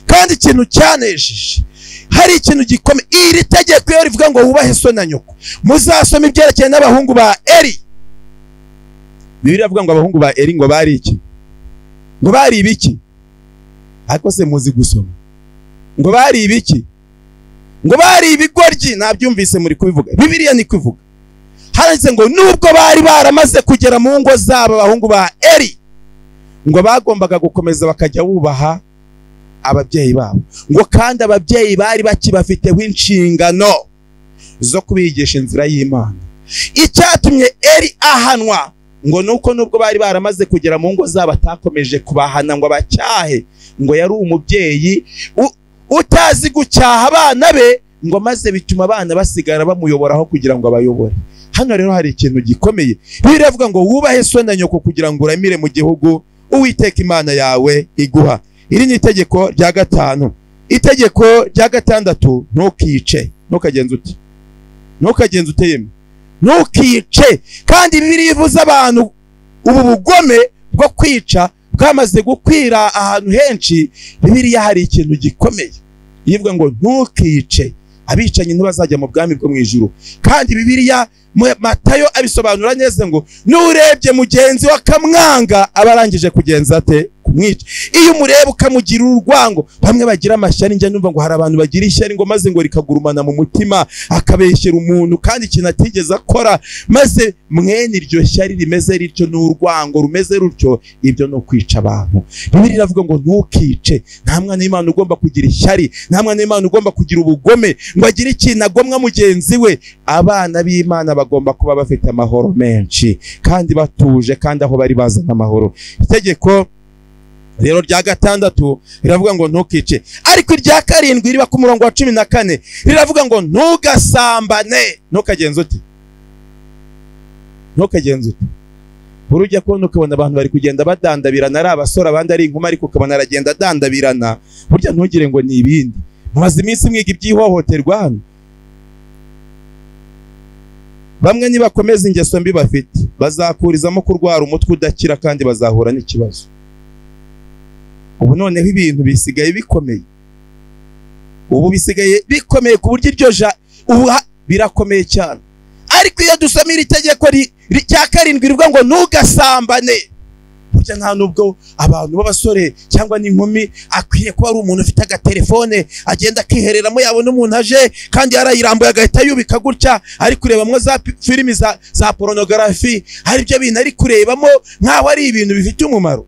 Kandi ikintu cyanejeje, hari ikintu gikomeye, iri tegeko iyo rivuga ngo wubahe so na nyoko. Muzasoma ibyerekeye n'abahungu ba Eli. Bibiliya ivuga ngo abahungu ba Eli ngo bari iki? Ngo bari ibiki? Ariko se muzi gusoma? Ngo bari ibiki? Ngo bari ibigoryi. Nabyumvise muri kubivuga, Bibiliya ni kuvuga. Handitse ngo nubwo bari baramaze kugera mu ngo zabo abahungu ba Eli, ngo bagombaga gukomeza bakajya bubaha ababyeyi babo, ngo kandi ababyeyi bari bakibafiteho inshingano zo kubigisha inzira y'Imana. Icyatumye Eli ahanwa ngo nuko nubwo bari baramaze kugera mu ngo zabo atakomeje kubahana ngo abacyahe, ngo yari umubyeyi utazi gucyaha abana be, ngo maze bituma abana basigara bamuyoboraho kugira ngo abayobore. Hano rero hari ikintu gikomeye, Bibiliya ivuga ngo wubahe so na nyoko kugira ngo uramire mu gihugu Uwiteka Imana yawe iguha. Iri ni itegeko rya gatanu. Itegeko rya gatandatu, ntukice. Ntukagenze ute? Ntukagenze ute yemwe? Ntukice. Kandi Bibiliya ivuze abantu ubu bugome bwo kwica bwamaze gukwira ahantu henshi. Bibiliya hari ikintu gikomeye, yivuga ngo ntukice, abicanyi ntibazajya mu bwami bwo mu ijuru. Kandi Bibiliya Matayo abisobanura neza ngo nurebye mugenzi wa kamwanga abarangije kugenza ate kumwica. Iyo umureba ukamugira urwango, bamwe bagira amashyari, njya numva ngo hari abantu bagira ishyari ngo maze ngo rikagurumana mu mutima, akabeshyera umuntu kandi ikintu atigeze akora, maze mwene iryo shyari rimeze rityo n'urwango rumeze rutyo, ibyo no kwica abantu. Bibiliya iravuga ngo ntukice. Nta mwana w'Imana ugomba kugira ishyari, nta mwana w'Imana ugomba kugira ubugome ngo agire ikintu agomwa mugenzi we. Abana b'Imana bagomba kuba bafite amahoro menshi kandi batuje, kandi aho bari bazana amahoro. Itegeko rero rya gatandatu riravuga ngo ntukice, ariko irya karindwi riba ku murongo wa 14 riravuga ngo ntugasambane. Ntukagenze ute? Ntukagenze ute? Urujya kubona ukabona abantu bari kugenda badandabirana, ari abasore abandi ari inkumi, ariko ukabona aragenda adandabirana, burya ntugire ngo ni ibindi. Mumaze iminsi mwiga iby'ihohoterwa hano. Bamwe nibakomeza ingeso mbi bafite, bazakurizamo kurwara umutwe udakira kandi bazahura n'ikibazo. Ubu noneho ibintu bisigaye bikomeye, ubu bisigaye bikomeye ku buryo iryo ubu birakomeye cyane. Ariko iyo dusomira itegeko rya karindwi rivuga ngo ntugasambane, burya nta nubwo abantu b'abasore cyangwa n'inkumi akwiye kuba ari umuntu ufite agatelefone agenda akihereramo, yabona umuntu aje kandi yarayirambuye agahita yubika gutya, ari kurebamo za filimi za pornography, hari ibyo bintu ari kurebamo nkaho ari ibintu bifite umumaro.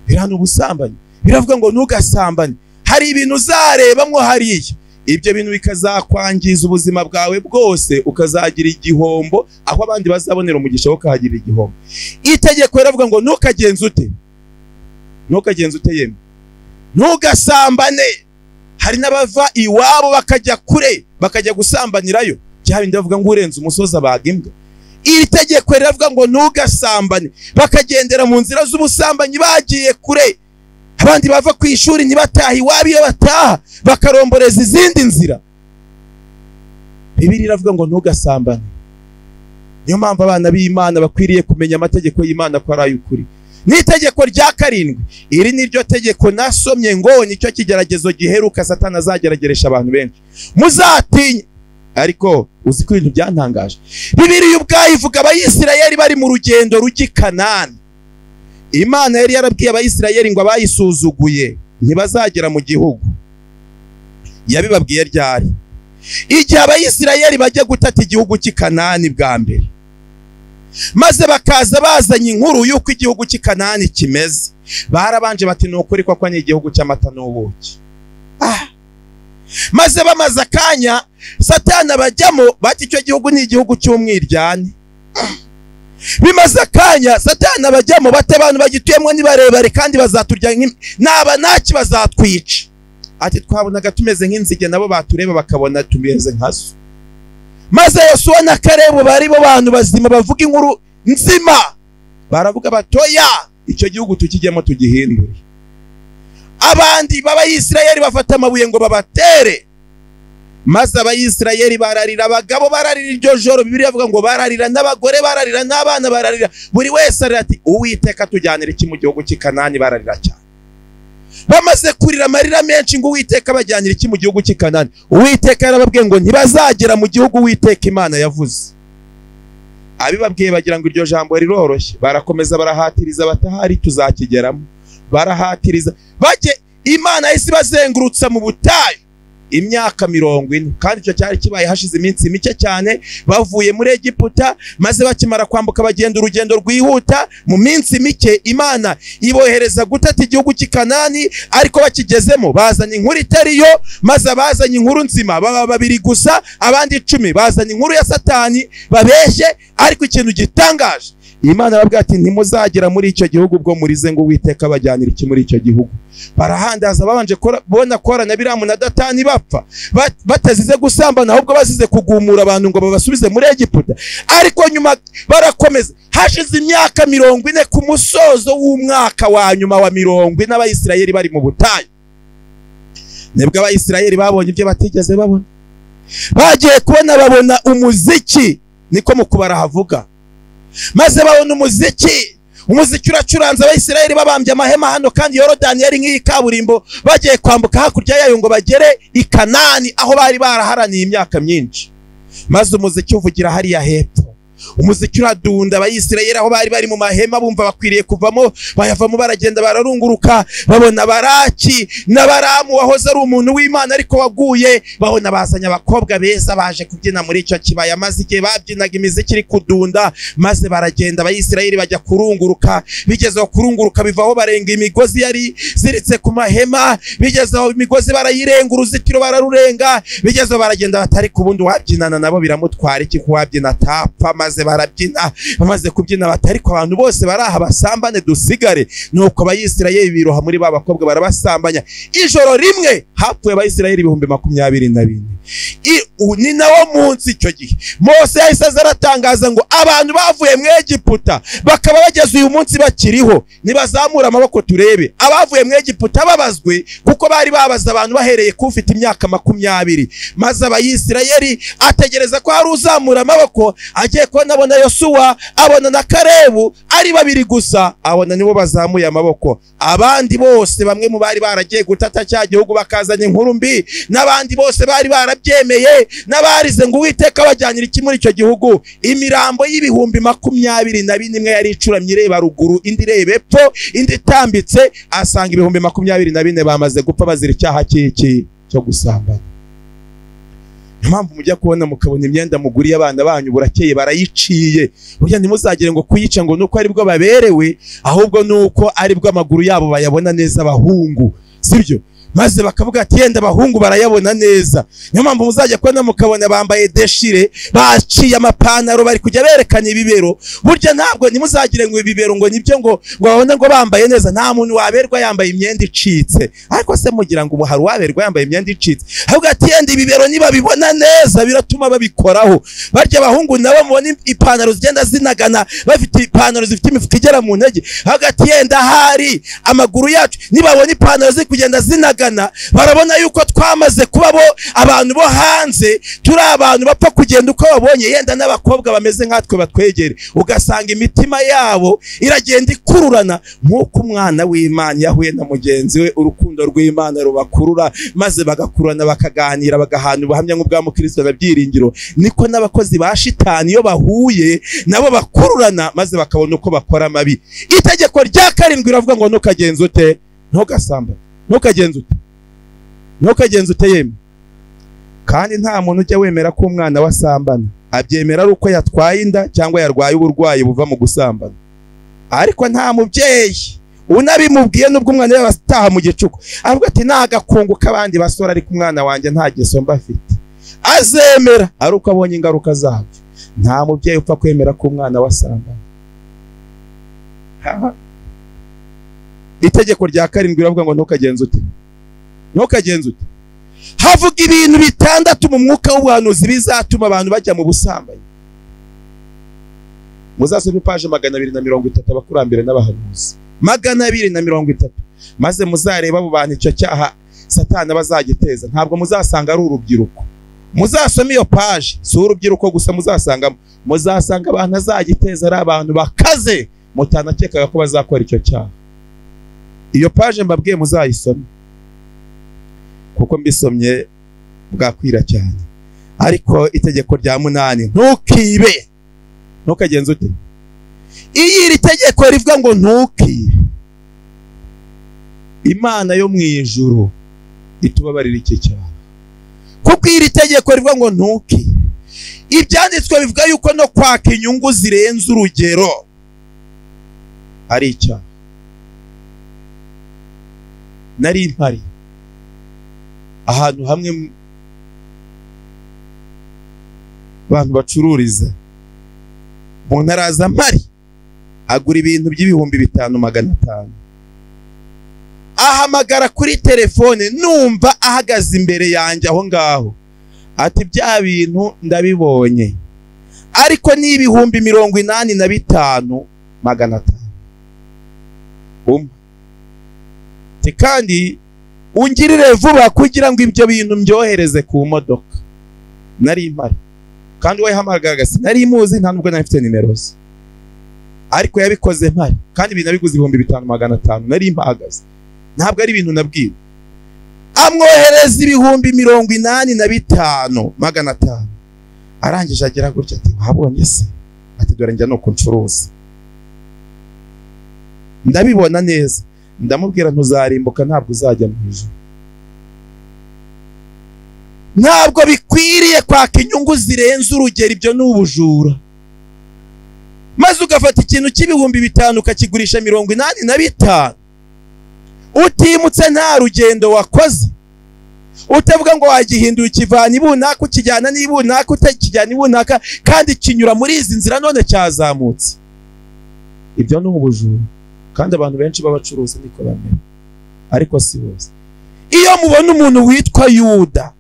Birana ubusambanyi. Biravuga ngo ntugasambane. Hari ibintu uzarebamo hariya, ibyo bintu bikazakwangiza ubuzima bwawe bwose, ukazagira igihombo aho abandi bazabonera umugisha wo kahagira igihombo. Itegeko riravuga ngo ntukagenze ute? Ntukagenze ute yemwe? Ntugasambane. Hari n'abava iwabo bakajya kure, bakajya gusambanirayo, cyabindi bavuga ngo urenze umusozi abaga imbwa. Iri tegeko riravuga ngo ntugasambane, bakagendera mu nzira z'ubusambanyi bagiye kure. Abandi bava ku ishuri ntibataha iwabo, iyo bataha bakaromboreza izindi nzira. Bibiliya iravuga ngo ntugasambane. niyo mpamvu abana b'Imana bakwiriye kumenya amategeko y'Imana ko ari ay'ukuri. N'itegeko rya 7 iri niryo tegeko nasomye ngo nicyo kigeragezo giheruka Satani azagerageresha abantu benshi. Muzatinye. Ariko uzi ko ibintu byantangaje, Bibiliya ubwayo ivuga abayisirayeli bari mu rugendo rujya i Kanani. Imana yari yarabwiye abayisirayeli ngo abayisuzuguye ntibazagera mu gihugu. Yabibabwiye ryari? Igihe abayisirayeli bajya gutata igihugu cy'i Kanani bwa mbere, maze bakaza bazanye inkuru y'uko igihugu cy'i Kanani kimeze, barabanje bati ni ukuri ko ni igihugu cy'amata n'ubuki. Maze bamaze akanya Satani abajyamo bati icyo gihugu ni igihugu cy'umwiryane. Bimaze akanya Satani abajyamo bati abantu bagituyemo ni barebare kandi bazaturya naba naki bazatwica. Ati twabonaga tumeze nk'inzige nabo batureba bakabona tumeze nkazo. Maze Yosuwa na Kalebu bari bo bantu bazima bavuga inkuru nzima, baravuga batoya icyo gihugu tukijyemo tugihindure. Abandi b'Abayisirayeli bafata amabuye ngo babatere, maze Abayisirayeli bararira, abagabo bararira iryo joro. Bibiliya avuga ngo bararira, n'abagore bararira, n'abana bararira, buri wese arira ati Uwiteka tujyanira iki mu gihugu cy'i Kanani. Bararira cyane, bamaze kurira amarira menshi ngo Uwiteka bajyanira iki mu gihugu cy'i Kanani. Uwiteka yarababwiye ngo ntibazagera mu gihugu Uwiteka Imana yavuze. Abibabwiye bagira ngo iryo jambo riroroshye, barakomeza barahatiriza batahari tuzakigeramo. Barahatiriza bajye, Imana yahise bazengurutsa mu butayu imyaka 40, kandi icyo cyari kibaye hashize iminsi mike cyane bavuye muri Egiputa. Maze bakimara kwambuka bagenda urugendo rwihuta, mu minsi mike Imana ibohereza gutata igihugu cy'i Kanani. Ariko bakigezemo bazanye inkuru itariyo, maze abazanye inkuru nzima baba 2 gusa, abandi 10 bazanye inkuru ya Satani babeshye. Ariko ikintu gitangaje, Imana arabwira ati ntimuzagera muri icyo gihugu ubwo murize ngo Uwiteka bajyanira iki muri icyo gihugu. Barahandaza babanje bona Kora na Biramu na Datani bapfa, batazize gusambana ahubwo bazize kugumura abantu ngo babasubize muri Egiputa. Ariko nyuma barakomeza, hashize imyaka 40 ku musozo w'umwaka wa nyuma wa 40 n'Abayisirayeli bari mu butayu. Nibwo Abayisirayeli babonye ibyo batigeze babona, bagiye kubona babona umuziki, niko mukubara havuga. Maze babona umuziki uracuranze, Abayisirayeli babambye amahema hano kandi Yorodani yari nk'iyi kaburimbo, bagiye kwambuka hakurya yayo ngo bagere i Kanani aho bari baraharaniye imyaka myinshi. Maze umuziki uvugira hariya hepfo, umuziki uradunda. Abayisirayeli aho bari mu mahema bumva bakwiriye kuvamo, bayavamo baragenda bararunguruka, babona Baraki na Baramu wahoze ari umuntu w'Imana ariko waguye. Babona bazanye abakobwa beza baje kubyina muri icyo kibaya, maze igihe babyinaga imiziki iri kudunda, maze baragenda Abayisirayeli bajya kurunguruka. Bigezeho kurunguruka bivaho barenga imigozi yari ziritse ku mahema, bigezeho imigozi barayirenga, uruzitiro bararurenga. Bigezeho baragenda batari kubundi wabyinana nabo biramutwara iki kuwabyina atapfa. Maze barabyina, bamaze kubyina batari ko abantu bose baraha basambane dusigare. Nuko Abayisirayeli biroha muri ba bakobwa barabasambanya. Ijoro rimwe hapfuye Abayisirayeli 24,000. Ni nawo munsi icyo gihe Mose yahise aratangaza ngo abantu bavuye mu Egiputa bakaba bageze uyu munsi bakiriho nibazamura amaboko turebe. Abavuye mu Egiputa babazwe kuko bari babaza abantu bahereye kufite imyaka 20. Maze Abayisirayeli ategereza ko hari uzamura amaboko, agiye ko nabona Yosuwa, abona na Kalebu ari 2 gusa, abona nibo bazamuye amaboko. Abandi bose bamwe mu bari baragiye gutata cya gihugu bakazanye inkuru mbi, n'abandi bose bari barabyemeye, n'abarize ngo Uwiteka bajyanira iki muri icyo gihugu. Imirambo y'ibihumbi 24 imwe yari icuramye ireba ruguru, indi ireba epfo, indi itambitse, asanga ibihumbi 24 bamaze gupfa bazira icyaha cy'iki cyo gusambana. Impamvu mujya kubona mukabona imyenda muguriye abana banyu burakeye barayiciye, burya ntimuzagire ngo kuyica ngo nuko ari bwo baberewe, ahubwo nuko ari bwo amaguru yabo bayabona neza abahungu, sibyo? Maze bakavuga ati yenda abahungu barayabona neza. Niyo mpamvu muzajya kubona mukabona bambaye deshire, baciye amapantaro, bari kujya berekana ibibero. Burya ntabwo nimuzagire ngo ibibero ngo nibyo ngo babone ngo bambaye neza. Nta muntu waberwa yambaye imyenda icitse. Ariko se mugira ngo hari waberwa yambaye imyenda icitse? Ahubwo ati yenda ibibero niba bibona neza biratuma babikoraho. Barya abahungu nabo mubona ipantaro zigenda zinagana, bafite ipantaro zifite imifuka igera mu ntege. Ahubwo ati yenda hari amaguru yacu nibabona ipantaro ziri kugenda zinaga batwigana barabona yuko twamaze kuba bo abantu bo hanze, turi abantu bapfa kugenda uko babonye, yenda n'abakobwa bameze nkatwe batwegere, ugasanga imitima yabo iragenda ikururana nk'uko umwana w'Imana yahuye na mugenzi we, urukundo rw'Imana rubakurura maze bagakurana bakaganira bagahana ubuhamya nk'ubwa mukristo na byiringiro. Niko n'abakozi ba shitani iyo bahuye nabo bakururana maze bakabona uko bakora amabi. Itegeko rya 7 riravuga ngo ntukagenze ute, ntugasamba, ntukagenze ute yemwe. Kandi nta muntu ujya wemera ko umwana wasambana, abyemera ari uko yatwaye inda cyangwa yarwaye uburwayi buva mu gusambana. Ariko nta mubyeyi unabimubwiye nubwo umwana we bataha mu gicuku avuga ati nagakungu kabandi basora ariko umwana wanjye nta geso mba afite, azemera ari uko abonye ingaruka zabyo. Nta mubyeyi upfa kwemera ko umwana wasambana. Itegeko rya 7 riravuga ngo ntukagenze ute, havuga ibintu 6 mu mwuka w'ubuhanuzi bizatuma abantu bajya mu busambanyi. Muzasome page 230 abakurambere n'abahanuzi 230, maze muzareba abo bantu icyo cyaha Satani bazagiteza. Ntabwo muzasanga ari urubyiruko, muzasome iyo page, si urubyiruko gusa muzasanga abantu azagiteza ari abantu bakaze mutanakekaga ko bazakora icyo cyaha. Iyo page mbabwiye muzayisome kuko mbisomye bwakwira cyane. Ariko itegeko rya 8 ntukibe, ntukagenze ute. Iyi iri tegeko rivuga ngo ntukibe, Imana yo mu ijuru itubabarira iki cyaha. Kuko iri tegeko rivuga ngo ntukibe, ibyanditswe bivuga yuko no kwaka inyungu zirenze urugero ari icyaha. Nari mpari ahantu hamwe abantu bacururiza, umuntu araza mpari agura ibintu by'ibihumbi 5,500, ahamagara kuri telefone numva ahagaze imbere yanjye aho ngaho ati bya bintu ndabibonye ariko ni ibihumbi 85,500. Kandi ungirire vuba kugira ngo ibyo bintu mbyohereze ku modoka. Nari mpari kandi we hamagaraga sinari muzi, nta nubwo nafite nimero ze, ariko yabikoze mpari kandi ibintu abiguze 5,500. Nari mpagaze, ntabwo ari ibintu nabwiwe. Amwohereza 85,500. Arangije agira gutya ati wabonye se, ati dore njya no kuncuruza, ndabibona neza. Ndamubwira ntuzarimbuka, ntabwo uzajya mu ijuru. Ntabwo bikwiriye kwaka inyungu zirenze urugero, ibyo ni ubujura. Maze ugafata ikintu cy'ibihumbi 5 ukakigurisha 85, utimutse nta rugendo wakoze, utavuga ngo wagihindura ikivana ibunaka ukijyana n'ibunaka, utakijyana ibunaka kandi kinyura muri izi nzira none cyazamutse. Ibyo ni ubujura, kandi abantu benshi babacuruza niko bamenya, ariko si bose. Iyo mubona umuntu witwa Yuda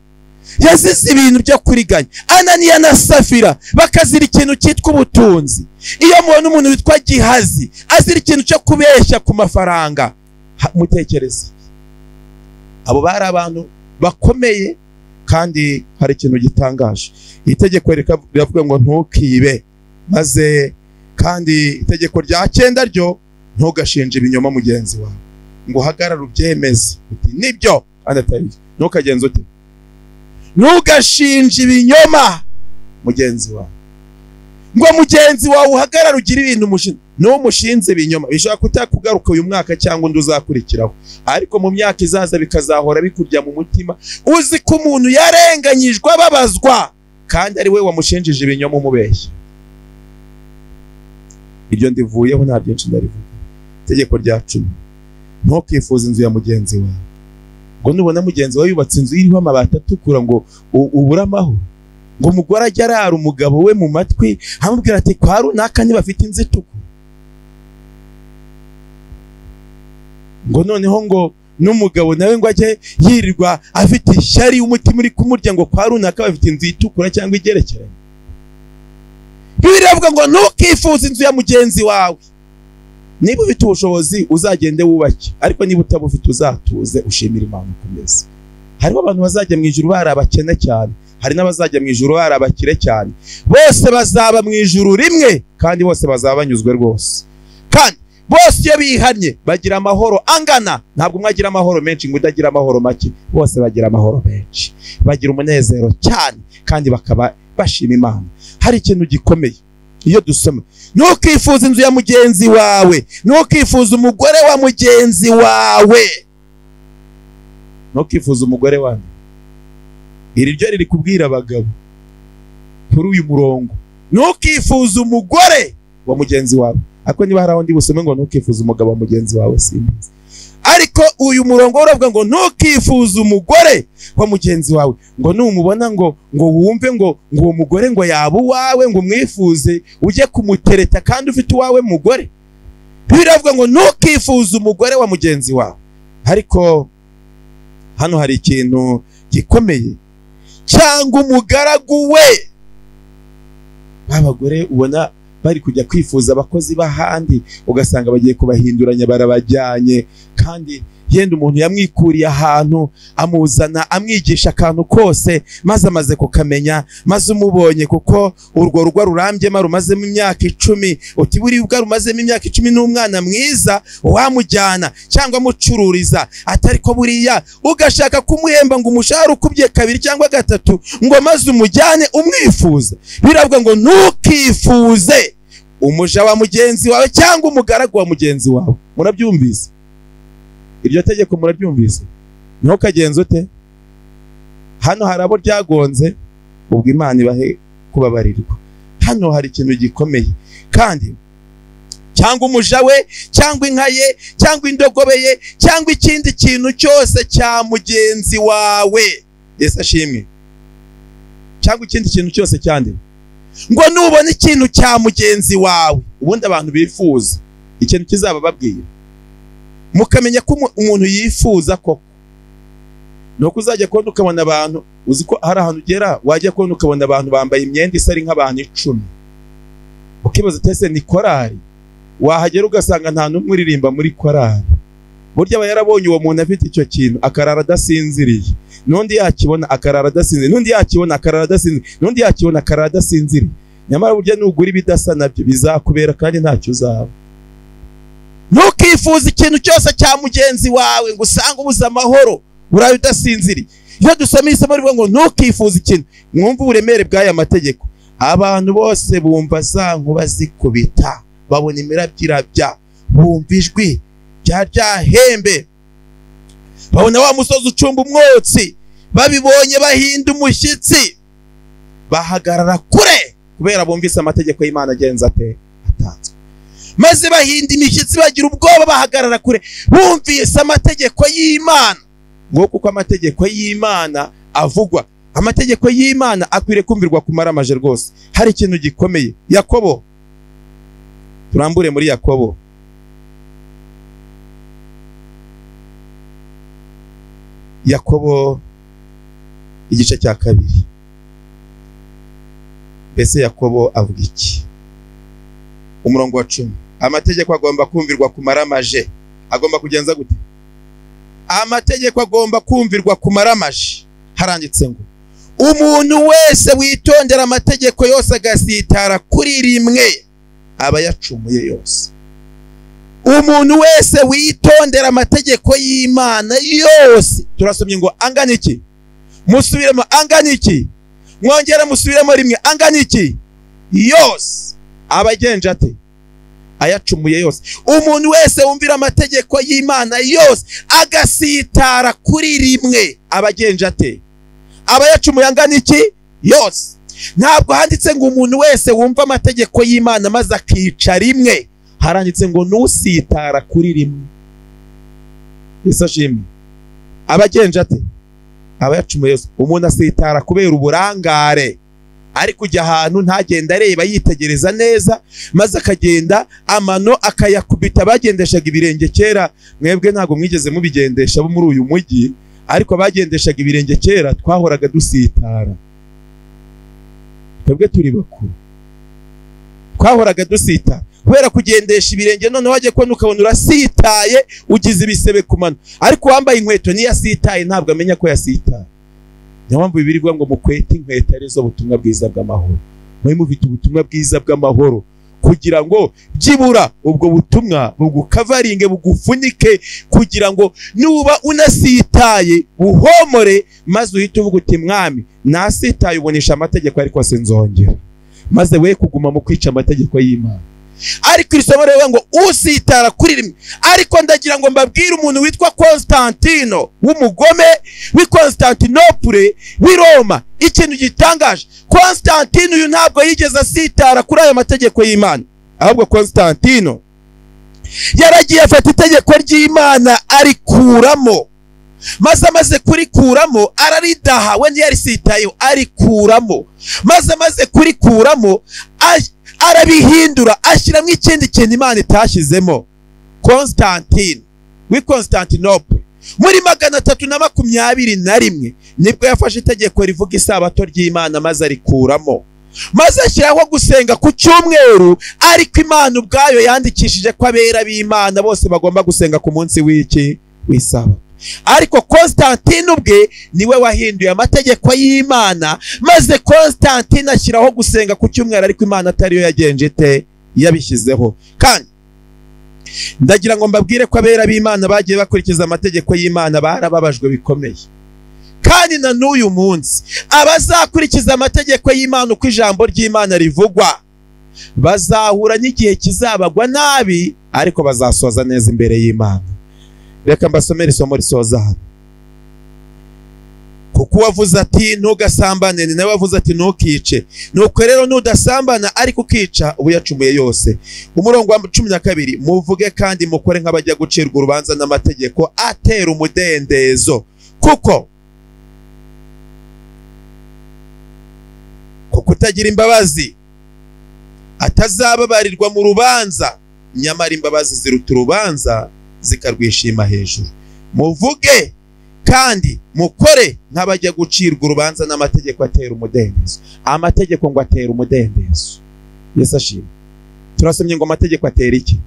yazize ibintu byo kuriganya, Ananiya na Safira bakazira ikintu cyitwa ubutunzi, iyo mubona umuntu witwa Gihazi azira ikintu cyo kubeshya ku mafaranga, mutekereze abo bari abantu bakomeye. Kandi hari ikintu gitangaje, itegeko riravuga ngo ntukibe, maze kandi itegeko rya 9 ryo ntugashinje ibinyoma mugenzi wawe, ngo hagarara ubyemeze uti nibyo kandi atari. Ntukagenze ute, ntugashinje ibinyoma mugenzi wawe, ngo mugenzi wawe uhagarara ugira ibintu mushinze. N'umushinze ibinyoma bishobora kutakugaruka uyu mwaka cyangwa undi uzakurikiraho, ariko mu myaka izaza bikazahora bikurya mu mutima, uzi ko umuntu yarenganyijwe ababazwa kandi ari we wamushinjije ibinyoma umubeshya. Ibyo ndivuyeho nta byinshi ndarivuga. Itegeko rya 10 ntukifuza inzu ya mugenzi wawe, ngo nubona mugenzi wawe yubatse inzu iriho amabati atukura ngo ubura amahoro, ngo umugore ajya arara umugabo we mu matwi amubwira ati kwa runaka niba afite inzu itukura, ngo noneho ngo n'umugabo nawe ngo ajye yirirwa afite ishyari umutima uri kumurya ngo kwa runaka bafite inzu itukura cyangwa igerekeranye. Bibiliya ivuga ngo ntukifuze inzu ya mugenzi wawe. niba ufite ubushobozi uzagende wubake, ariko niba utabufite uzatuze ushimira Imana ukomeze. Hariho abantu bazajya mu ijuru bari abakene cyane, hari n'abazajya mu ijuru bari abakire cyane, bose bazaba mu ijuru rimwe kandi bose bazaba banyuzwe rwose. Kandi bose iyo bihanye bagira amahoro angana, ntabwo umwe agira amahoro menshi ngo udagira amahoro make, bose bagira amahoro menshi, bagira umunezero cyane kandi bakaba bashima Imana. Hari ikintu gikomeye iyo dusoma, ntukifuza inzu ya mugenzi wawe, ntukifuza umugore wa mugenzi wawe, ntukifuza umugore wanyu. Iri ryo riri kubwira abagabo kuri uyu murongo, ntukifuza umugore wa mugenzi wawe. Ako niba hari aho ndi busome ngo ntukifuza umugabo wa mugenzi wawe simbizi, ariko uyu murongo uravuga ngo ntukifuza umugore wa mugenzi wawe, ngo numubona ngo wumve ngo uwo mugore ngo yaba uwawe, ngo umwifuze ujye kumutereta kandi ufite uwawe mugore. Biravuga ngo ntukifuza umugore wa mugenzi wawe. Ariko hano hari ikintu gikomeye, cyangwa umugaragu we. Abagore ubona bari kujya kwifuza abakozi bahandi, ugasanga bagiye kubahinduranya barabajyanye, kandi yenda umuntu yamwikuriye ahantu amuzana amwigisha akantu kose, maze amaze kukamenya, maze umubonye kuko urwo rugo rurambyemo rumazemo imyaka 10, uti buri ubwo rumazemo imyaka 10 n'umwana mwiza wamujyana cyangwa mucururiza, atari ko buriya ugashaka kumuhemba ngo umushahara ukubye 2 cyangwa 3 ngo maze umujyane umwifuza. Biravuga ngo ntukifuze umuja wa mugenzi wawe cyangwa umugaragu wa mugenzi wawe. Murabyumvise iryo tegeko? Murabyumvise? Ntukagenze ute? Hano hari abo ryagonze, ubwo Imana ibahe kubabarirwa. Hano hari ikintu gikomeye, kandi cyangwa umuja we cyangwa inka ye cyangwa indogobe ye cyangwa ikindi kintu cyose cya mugenzi wawe. Yesu ashimwe. Cyangwa ikindi kintu cyose cyande, ngo nubona ikintu cya mugenzi wawe. Ubundi abantu bifuza ikintu kizaba babwira, mukamenya ko umuntu yifuza koko. Nuko uzajya kubona ukabona abantu, uzi ko hari ahantu ugera wajya kubona ukabona abantu bambaye imyenda isa ari nk'abantu 10, ukibaza tese ni korari. Wahagera ugasanga nta n'umwe uririmba muri korari. Burya aba yarabonye uwo muntu afite icyo kintu akarara adasinziriye, n'undi yakibona akarara adasinziriye, n'undi yakibona akarara adasinziriye, n'undi yakibona akarara adasinziriye. Nyamara burya nugura ibidasa nabyo bizakubera kandi ntacyo uzaba. Ntukifuza ikintu cyose cya mugenzi wawe ngo usange ubuze amahoro uraye udasinziriye. Iyo dusoma isomo rivuga ngo ntukifuza ikintu, mwumva uburemere bw'aya mategeko. Abantu bose bumva za nkuba zikubita, babona imirabyirabya, bumva ijwi rya hembe, babona wa musozi ucumba umwotsi, babibonye bahinda umushyitsi, bahagarara kure kubera bumvise amategeko y'Imana agenza atanzwe. Maze bahinda imishyitsi bagira ubwoba, bahagarara kure bumvise amategeko y'Imana. Ngo kuko amategeko y'Imana avugwa, amategeko y'Imana akwiriye kumvirwa kumaramaje rwose. Hari ikintu gikomeye. Yakobo, turambure muri Yakobo. Yakobo igice cya 2. Mbese Yakobo avuga iki? Umurongo wa 10. Amategeko agomba kumvirwa kumaramaje. Agomba kugenza gute? Amategeko agomba kumvirwa kumaramaje. Haranditse ngo umuntu wese witondera amategeko yose agasitara kuri rimwe aba yacumuye yose. Umuntu wese witondera amategeko y'Imana yose. Turasomye ngo angana iki? Musubiremo angana iki? Mwongera musubiremo rimwe angana iki? Yose. Abagenje ate? Ayacumuye yose. Umuntu wese wumvira amategeko y'Imana yose agasitara kuri rimwe abagenje ate? Abayacumuye angana iki? Yose. Ntabwo handitse ngo umuntu wese wumva amategeko y'Imana maze akica rimwe. Haranditse ngo nusitara kuri rimwe. Yesu ashimwe. Abagenje ate? Abayacumuye yose. Umuntu asitara kubera uburangare, ari kujya ahantu ntagenda areba yitegereza neza, maze akagenda amano akayakubita. Bagendeshaga ibirenge kera, mwebwe ntago mwigeze mubigendesha bo muri uyu mujyi, ariko bagendeshaga ibirenge kera twahoraga dusitara. Twebwe turi bakuru twahoraga dusita kubera kugendesha ibirenge none waje kubona ukabona urasitaye ugize ibisebe kumano, ariko wambaye inkweto niyo asitaye ntabwo amenya ko yasitaye. Niyo mpamvu Bibiliya ivuga ngo mukwete inkweto arizo butumwa bwiza bw'amahoro. Mwe mufite ubutumwa bwiza bw'amahoro kugira ngo byibura ubwo butumwa bugukavaringe bugufunike, kugira ngo nuba unasitaye buhomore, maze uhite uvuga uti mwami nasitaye ubonesha amategeko ariko sinzongera, maze we kuguma mu kwica amategeko y'Imana. Ariko isomo rero ngo usitara kuri rimwe. Ariko ndagira ngo mbabwire umuntu witwa Constantino w'umugome w'i Constantinople w'i Roma ikintu gitangaje. Constantino uyu ntabwo yigeze asitara kuri aya mategeko y'Imana, ahubwo Constantino yaragiye afata itegeko ry'Imana arikuramo, maze amaze kurikuramo araridaha, we ntiyarisitayeho, arikuramo, maze amaze kurikuramo arabihindura ashyiramo ikindi kintu Imana itashyizemo. Constantine w'i Constantinople muri 321 nibwo yafashe itegeko rivuga isabato ry'Imana maze arikuramo, maze ashyiraho gusenga ku cyumweru, ariko Imana ubwayo yandikishije ko abera b'Imana bose bagomba gusenga ku munsi w'isabato. Ariko Constantine ubwe niwe wahinduye amategeko y'Imana, maze Constantine ashyiraho gusenga ku cyumweru, ariko Imana atariyo yagenje ite yabishyizeho. Kandi ndagira ngo mbabwire ko abera b'Imana bagiye bakurikiza amategeko y'Imana barababajwe bikomeye. Kandi na n'uyu munsi abazakurikiza amategeko y'Imana uko ijambo ry'Imana rivugwa bazahura n'igihe kizabagwa nabi, ariko bazasoza neza imbere y'Imana. Reka mbasomere isomo risoza hano. Kuko wavuze ati ntugasambane, ni nawe wavuze ati ntukice. Nuko rero nudasambana ariko ukica ubu yacumuye yose. Umurongo wa 12, muvuge kandi mukore nk'abajya gucirwa urubanza n'amategeko atera umudendezo, kuko utagira imbabazi atazababarirwa mu rubanza, nyamara imbabazi ziruta urubanza zikarwishima hejuru. Muvuge kandi mukore nk'abajya gucirwa urubanza n'amategeko atera umudendezo. Amategeko ngo atera umudendezo. Yesu ashimwe. Turasomye ngo amategeko atera iki?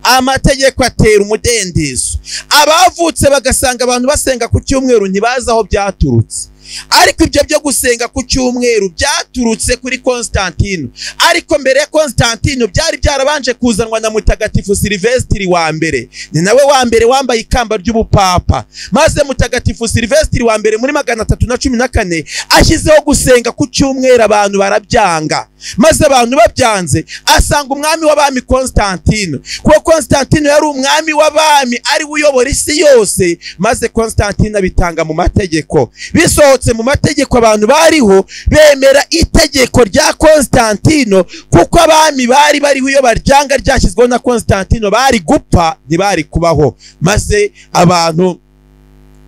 Amategeko atera umudendezo. Abavutse bagasanga abantu basenga ku cyumweru ntibaza aho byaturutse, ariko ibyo byo gusenga ku cyumweru byaturutse kuri Constantino. Ariko mbere ya Constantino byari byarabanje kuzanwa na mutagatifu Silvestri wa mbere, ni nawe wa mbere wambaye ikamba ry'ubupapa. Maze mutagatifu Silvestri wa mbere muri 314 ashyizeho gusenga ku cyumweru, abantu barabyanga. Maze abantu babyanze asanga umwami w'abami Constantino, kuko Constantino yari umwami w'abami ari uyobora isi yose. Maze Constantino abitanga mu mategeko. Bisohotse mu mategeko abantu bariho bemera itegeko rya Constantino, kuko abami bari iyo baryanga ryashyizweho na Constantino bari gupfa, ntibari kubaho. Maze abantu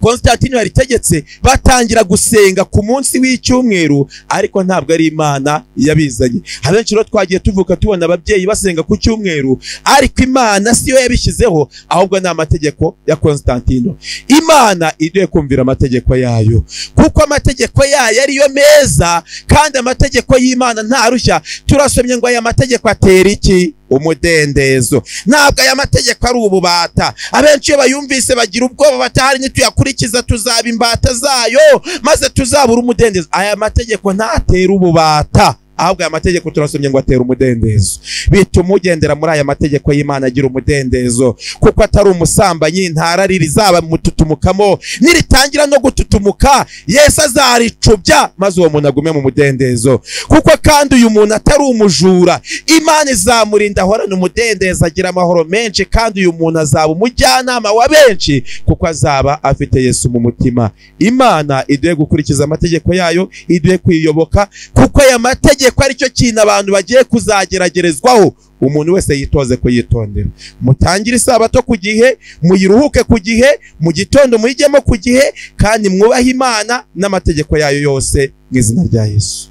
Constantino yaritegetse batangira gusenga ku munsi w'icyumweru, ariko ntabwo ari Imana yabizanye. Abenshi rero twagiye tuvuka tubona ababyeyi basenga ku cyumweru, ariko Imana siyo yabishyizeho, ahubwo ni amategeko ya Constantino. Imana iduhe kumvira amategeko yayo, kuko amategeko yayo ariyo meza, kandi amategeko y'Imana ntarushya. Turasomye ngo aya mategeko atera iki? Umudendezo. Ntabwo aya mategeko ari ububata. Abenshi iyo bayumvise bagira ubwoba, batahari nituyakurikiza tuzaba imbata zayo, maze tuzabura umudendezo. Aya mategeko ntatera ububata, ahubwo aya mategeko turasomye ngo atera umudendezo. Bituma ugendera muri aya mategeko y'Imana agira umudendezo, kuko atari umusambanyi, ntarari rizaba mututumukamo, niritangira no gututumuka Yesu azaricubya, maze uwo muntu agume mu mudendezo. Kuko kandi uyu muntu atari umujura, Imana izamurinda ahorana umudendezo, agira amahoro menshi. Kandi uyu muntu azaba umujyanama wa benshi, kuko azaba afite Yesu mu mutima. Imana iduhe gukurikiza amategeko yayo, iduhe kwiyoboka, kuko aya mategeko aricyo kintu abantu bagiye kuzageragerezwaho. Umuntu wese yitoze kuyitondera. Mutangire isabato ku gihe, muyiruhuke ku gihe, mu gitondo muyijyemo ku gihe, kandi mwubahe Imana n'amategeko yayo yose mu izina rya Yesu.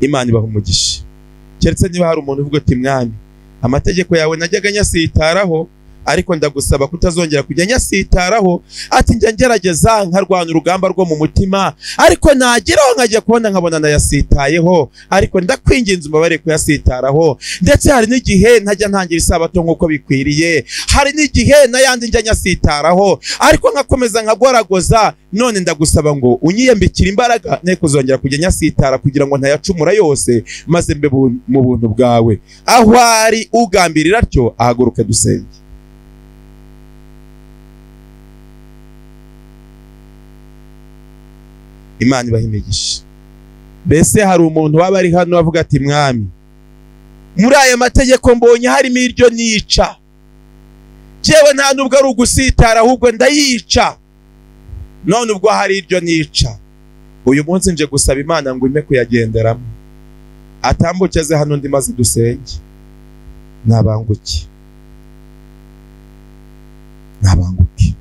Imana ibahe umugisha. Keretse niba hari umuntu uvuga ati mwami, amategeko yawe najyaga nyasitaraho, ariko ndagusaba kutazongera kujya nyasitaraho. Ati njya ngerageza nkarwana urugamba rwo mu mutima, ariko nageraho nkajya kubona nkabona nayasitayeho, ariko ndakwinginze umubare kuyasitaraho. Ndetse hari n'igihe ntajya ntangira isabato nk'uko bikwiriye, hari n'igihe n'ayandi njya nyasitaraho, ariko nkakomeza nkagoragoza. None ndagusaba ngo unyiyambikire imbaraga ne kuzongera kujya nyasitara, kugira ngo ntayacumura yose, maze mbe mu buntu bwawe. Aho ari ugambirira atyo ahaguruke dusenge. Imana ibahe imigisha. Mbese hari umuntu waba ari hano avuga ati mwami, muri aya mategeko mbonye harimo iryo nica, jewe nta nubwo ari ugusitara ahubwo ndayica, none ubwo hari iryo nica, uyu munsi nje gusaba Imana ngo ime kuyagenderamo, atambukeze hano ndi maze dusenge. Nabanguke, nabanguke,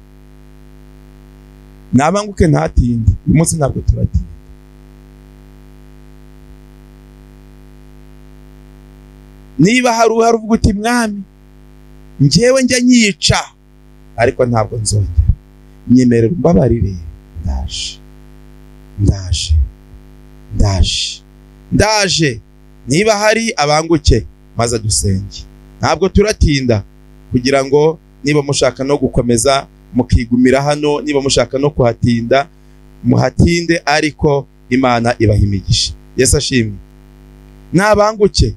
nabanguke ntatinde. Uyu munsi ntabwo turatinda. Niba hari uvuga uti mwami, njyewe njya nyica ariko ntabwo nzongera, nyemerera umbabarire, ndaje. Niba hari abanguke maze dusenge. Ntabwo turatinda, kugira ngo niba mushaka no gukomeza mukigumira hano, niba mushaka no kuhatinda muhatinde, ariko Imana ibaha imigisha. Yesu ashimwe. Nabanguke,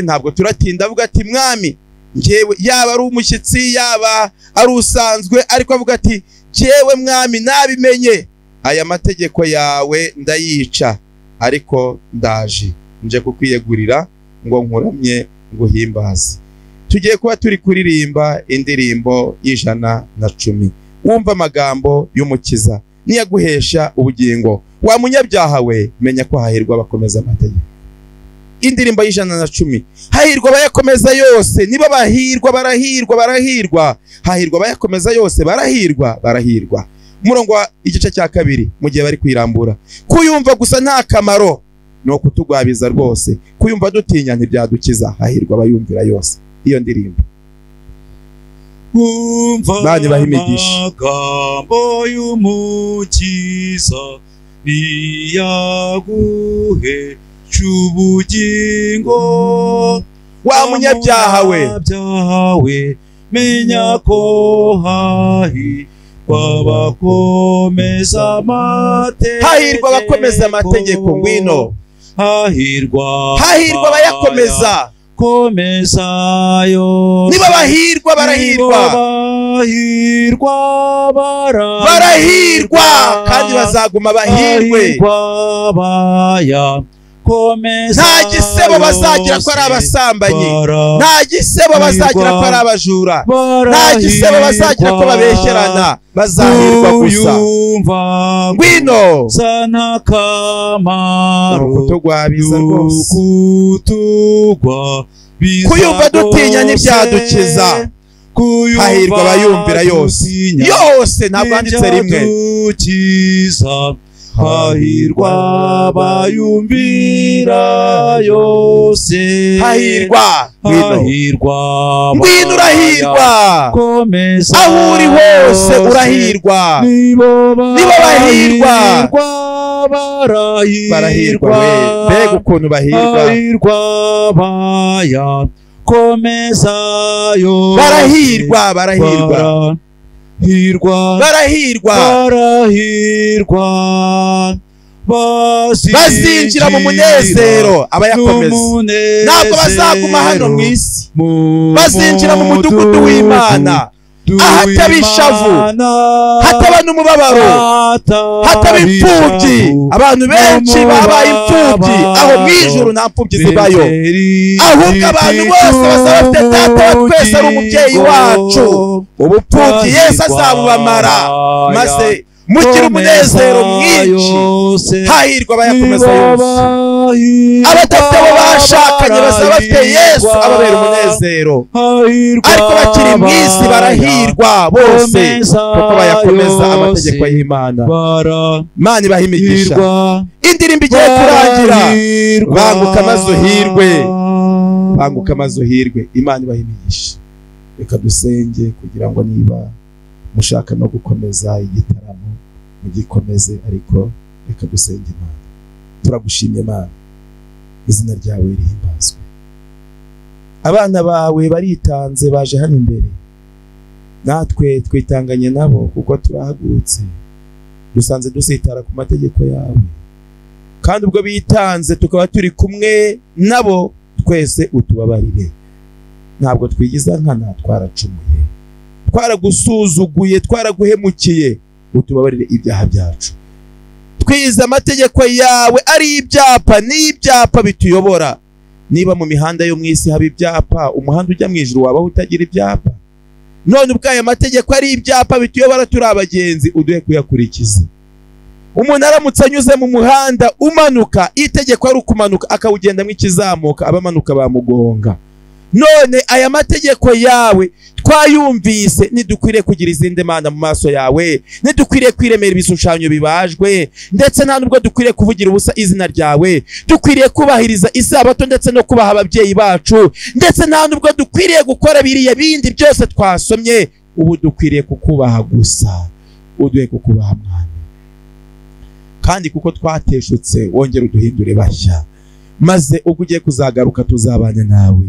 ntabwo turatinda. Avuga ati mwami, njyewe yaba ari umushyitsi yaba ari usanzwe, ariko avuga ati njyewe mwami nabimenye aya mategeko yawe ndayica, ariko ndaje nje kukwiyegurira ngo nkuramye nguhimbaze. Tugiye kuba turi kuririmba indirimbo y'110. Wumva amagambo y'umukiza niyaguhesha ubugingo. Wa munyabyaha we, menya ko hahirwa bakomeza amategeko. Indirimbo y'110. Hahirwa bayakomeza yose, niba bahirwa barahirwa, hahirwa bayakomeza yose, barahirwa. Umurongo wa igice cya 2 mu gihe bari kwirambura. Kuyumva gusa nta kamaro, no kutugwabiza rwose. Kuyumva dutinya ntibyadukiza, hahirwa bayumvira yose. Iyo ndirimbo Imana ibahe imigisha. Amagambo y'umukiza niyaguhe ubugingo. Wa munyabyaha we, menya ko hahirwa bakomeza amategeko. Hahirwa bakomeza amategeko. Ngwino, hahirwa bayakomeza. Komezayo. Niba bahirwa barahirwa, kandi bazaguma bahirwe. Nta gisebo bazagira ko ari abasambanyi, nta gisebo bazagira ko ari abajura, nta gisebo bazagira ko babesherana, bazahirwa gusa. Ngwino, sana kamaro kutugwabiza rwose. Kuyumva dutinya ntibyadukiza, hahirwa bayumvira yose. Ntabwo handitse rimwe. Hahirwa bayumvira yose. Ngwino urahirwa, aho uri hose urahirwa. Niba barahirwa, mbega ukuntu bahirwa. Komezayo. Barahirwa. Bazinjira mu munezero abayakomeza. Ntabwo bazaguma hano mu isi, bazinjira mu mudugudu w'Imana, ahataba ishavu, hataba n'umubabaro, hataba imfubyi. Abantu benshi babaye imfubyi, aho mu ijuru nta mfubyi zibayo, ahubwo abantu bose bazaba bafite data wa twese ari umubyeyi wacu. Ubupfubyi Yesu azabubamara, maze mugire umunezero mwinshi. Hahirwa bayakomeza yose. Abadafite abo bashakanye bazaba bafite Yesu ababera umunezero, ariko bakiri mu isi barahirwa bose, kuko bayakomeza amategeko y'Imana. Imana ibahe imigisha. Indirimbo igiye kurangira, banguka maze uhirwe. banguka maze uhirwe. Imana ibahimigisha. Reka dusenge kugira ngo niba mushaka no gukomeza igitaramo mugikomeze, ariko reka dusenge. Imana, turagushimye Imana, izina ryawe rihimbazwe. Abana bawe baritanze baje hano imbere, natwe twitanganye nabo kuko turahagurutse dusanze dusitara ku mategeko yawe, kandi ubwo bitanze tukaba turi kumwe nabo, twese utubabarire. Ntabwo twigiza nkana, twaracumuye, twaragusuzuguye, twaraguhemukiye, utubabarire ibyaha byacu. Twize amategeko yawe ari ibyapa, n'ibyapa bituyobora. Niba mu mihanda yo mwisi haba ibyapa, umuhanda ujya mu ijuru wabaho utagira ibyapa? None ubwo aya mategeko ari ibyapa bituyobora turi abagenzi, uduhe kuyakurikiza. Umuntu aramutse anyuze mu muhanda umanuka, itegeko ari ukumanuka akawugendamo ikizamuka, abamanuka bamugonga. None aya mategeko yawe twayumvise, nidukwiriye kugira izindi mana mu maso yawe, nidukwiriye kwiremera ibishushanyo bibajwe, ndetse nta nubwo dukwiriye kuvugira ubusa izina ryawe, dukwiriye kubahiriza isabato ndetse no kubaha ababyeyi bacu, ndetse nta nubwo dukwiriye gukora biriya bindi byose twasomye. Ubu dukwiriye kukubaha gusa, uduhe kukubaha Mwana, kandi kuko twateshutse wongera uduhindure bashya, maze ubwo ugiye kuzagaruka tuzabane nawe.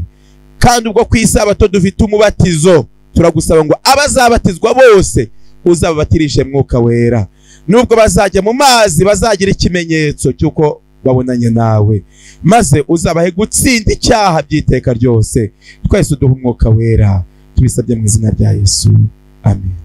Kandi ubwo ku isabato dufite umubatizo, turagusaba ngo abazabatizwa bose uzababatirishe Mwuka Wera, nubwo bazajya mu mazi bazagira ikimenyetso cyuko babonanye nawe, maze uzabahe gutsinda icyaha by'iteka ryose. Twese uduhe Umwuka Wera, tubisabye mu izina rya Yesu, amen.